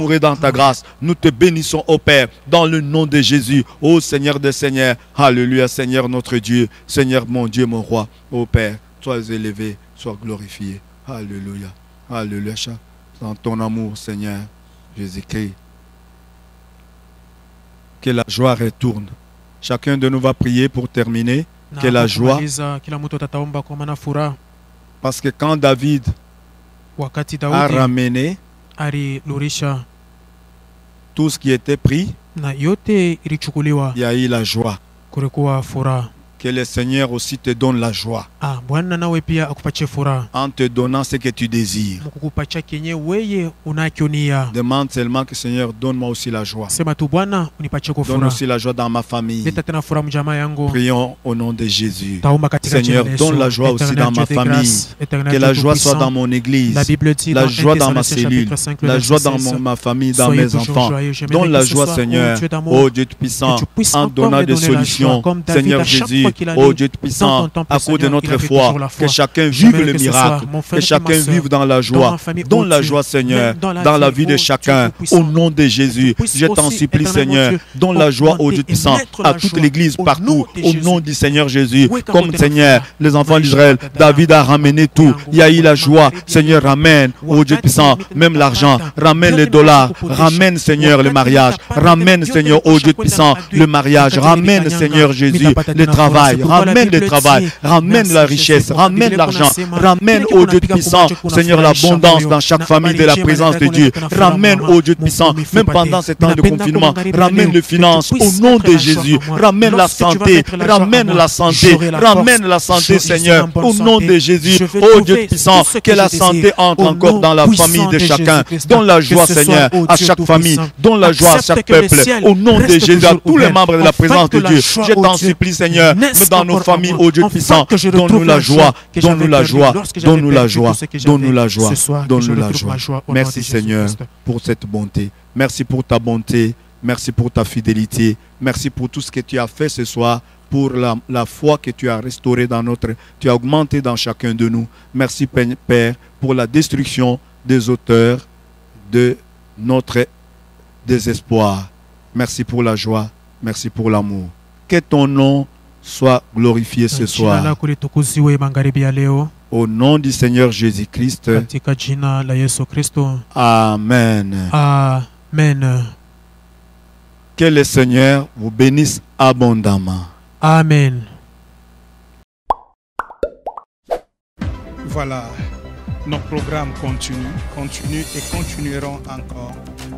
amour et dans ta grâce. Nous te bénissons, ô Père, dans le nom de Jésus, ô Seigneur des Seigneurs. Alléluia, Seigneur notre Dieu, Seigneur mon Dieu, mon roi, ô Père, sois élevé, sois glorifié. Alléluia, alléluia, dans ton amour, Seigneur Jésus-Christ. Que la joie retourne. Chacun de nous va prier pour terminer. Que la joie, parce que quand David a ramené tout ce qui était pris, il y a eu la joie. Que le Seigneur aussi te donne la joie Bwana nawe pia akupatie furaha en te donnant ce que tu désires. mkukupatia kenye weye unakionia. Demande seulement que Seigneur, donne-moi aussi la joie. Sema tu Bwana unipatie kwa Donne furaha. aussi la joie dans ma famille. Leta tena furaha mjamaa yangu. Prions au nom de Jésus. Taomba katika Seigneur, jina la Yesu. donne la joie aussi Éternel dans ma Dieu de famille. grâce, Éternel Que Dieu la joie soit tout-puissant. dans mon église. La Bible dit La dans joie 1 dans ma Thessaloniciens cellule. chapitre 5, le La verset joie dans 16. ma famille, dans Soyez mes toujours enfants. joyeux. J'aimerais Donne que la ce joie, soir, Seigneur. ô Dieu d'amour, Oh Dieu Tout-Puissant, que tu puisses en encore donnant me des donner la joie, solutions. comme David, Seigneur à chaque Jésus, fois qu'il allait oh Dieu dans Tout-Puissant, ton temple, à cause de Seigneur, il notre avait toujours foi, la foi. que chacun vive J'aimerais le que ce miracle, soir, mon frère que et chacun ma sœur, vive dans la dans joie. ma famille, Donne oh la Dieu, joie, Seigneur, même dans dans la la vie, vie de oh chacun. Dieu Tout-Puissant. Au nom de Jésus, puisses je t'en aussi, supplie, éternel mon Seigneur, Dieu, donne la joie au augmenter Dieu et Tout-Puissant, mettre à la toute joie l'église au partout, nom de au nom Jésus. du Seigneur Jésus. Oui, Comme quand Seigneur, on les enfants Oui, d'Israël, Shabbat, David a ramené tout. Yango, Il y a eu la joie. Yango, Seigneur, ramène, oh Dieu Puissant, même l'argent, ramène les dollars, ramène, Seigneur, le mariage, ramène, Seigneur, oh Dieu Puissant, le mariage, ramène, Seigneur Jésus, le travail, ramène le travail, ramène la richesse, ramène l'argent, ramène, oh Dieu Puissant, Seigneur, l'abondance dans chaque famille de la présence de Dieu, ramène, oh Dieu Puissant, même pendant ces temps de confinement, ramène les finances au nom de Jésus, ramène la santé, ramène la santé, ramène la santé, Seigneur, au nom de Jésus, oh Dieu Puissant, que la santé entre encore dans la famille de chacun, donne la joie, Seigneur, à chaque famille, donne la joie à chaque peuple, au nom de Jésus, à tous les membres de la présence de Dieu. Je t'en supplie, Seigneur, dans nos familles, oh Dieu Puissant, donne-nous la joie, donne-nous la joie, donne-nous la joie, donne-nous la joie, donne-nous la joie. Merci, Seigneur, pour cette bonté. Merci pour ta bonté, merci pour ta fidélité, merci pour tout ce que tu as fait ce soir, pour la foi que tu as restaurée dans tu as augmenté dans chacun de nous. Merci, Père, pour la destruction des auteurs de notre désespoir. Merci pour la joie, merci pour l'amour. Que ton nom soit glorifié ce soir. Au nom du Seigneur Jésus-Christ. Amen. Amen. Que le Seigneur vous bénisse abondamment. Amen. Voilà, nos programmes continuent et continueront encore.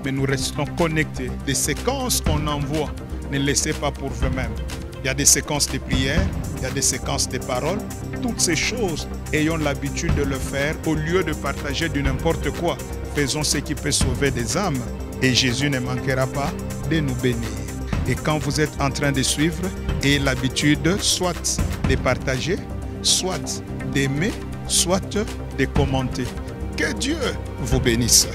Mais nous restons connectés. Les séquences qu'on envoie, ne laissez pas pour vous-même. Il y a des séquences de prières, il y a des séquences de paroles. Toutes ces choses, ayons l'habitude de le faire au lieu de partager du n'importe quoi. Faisons ce qui peut sauver des âmes et Jésus ne manquera pas de nous bénir. Et quand vous êtes en train de suivre, ayez l'habitude soit de partager, soit d'aimer, soit de commenter. Que Dieu vous bénisse.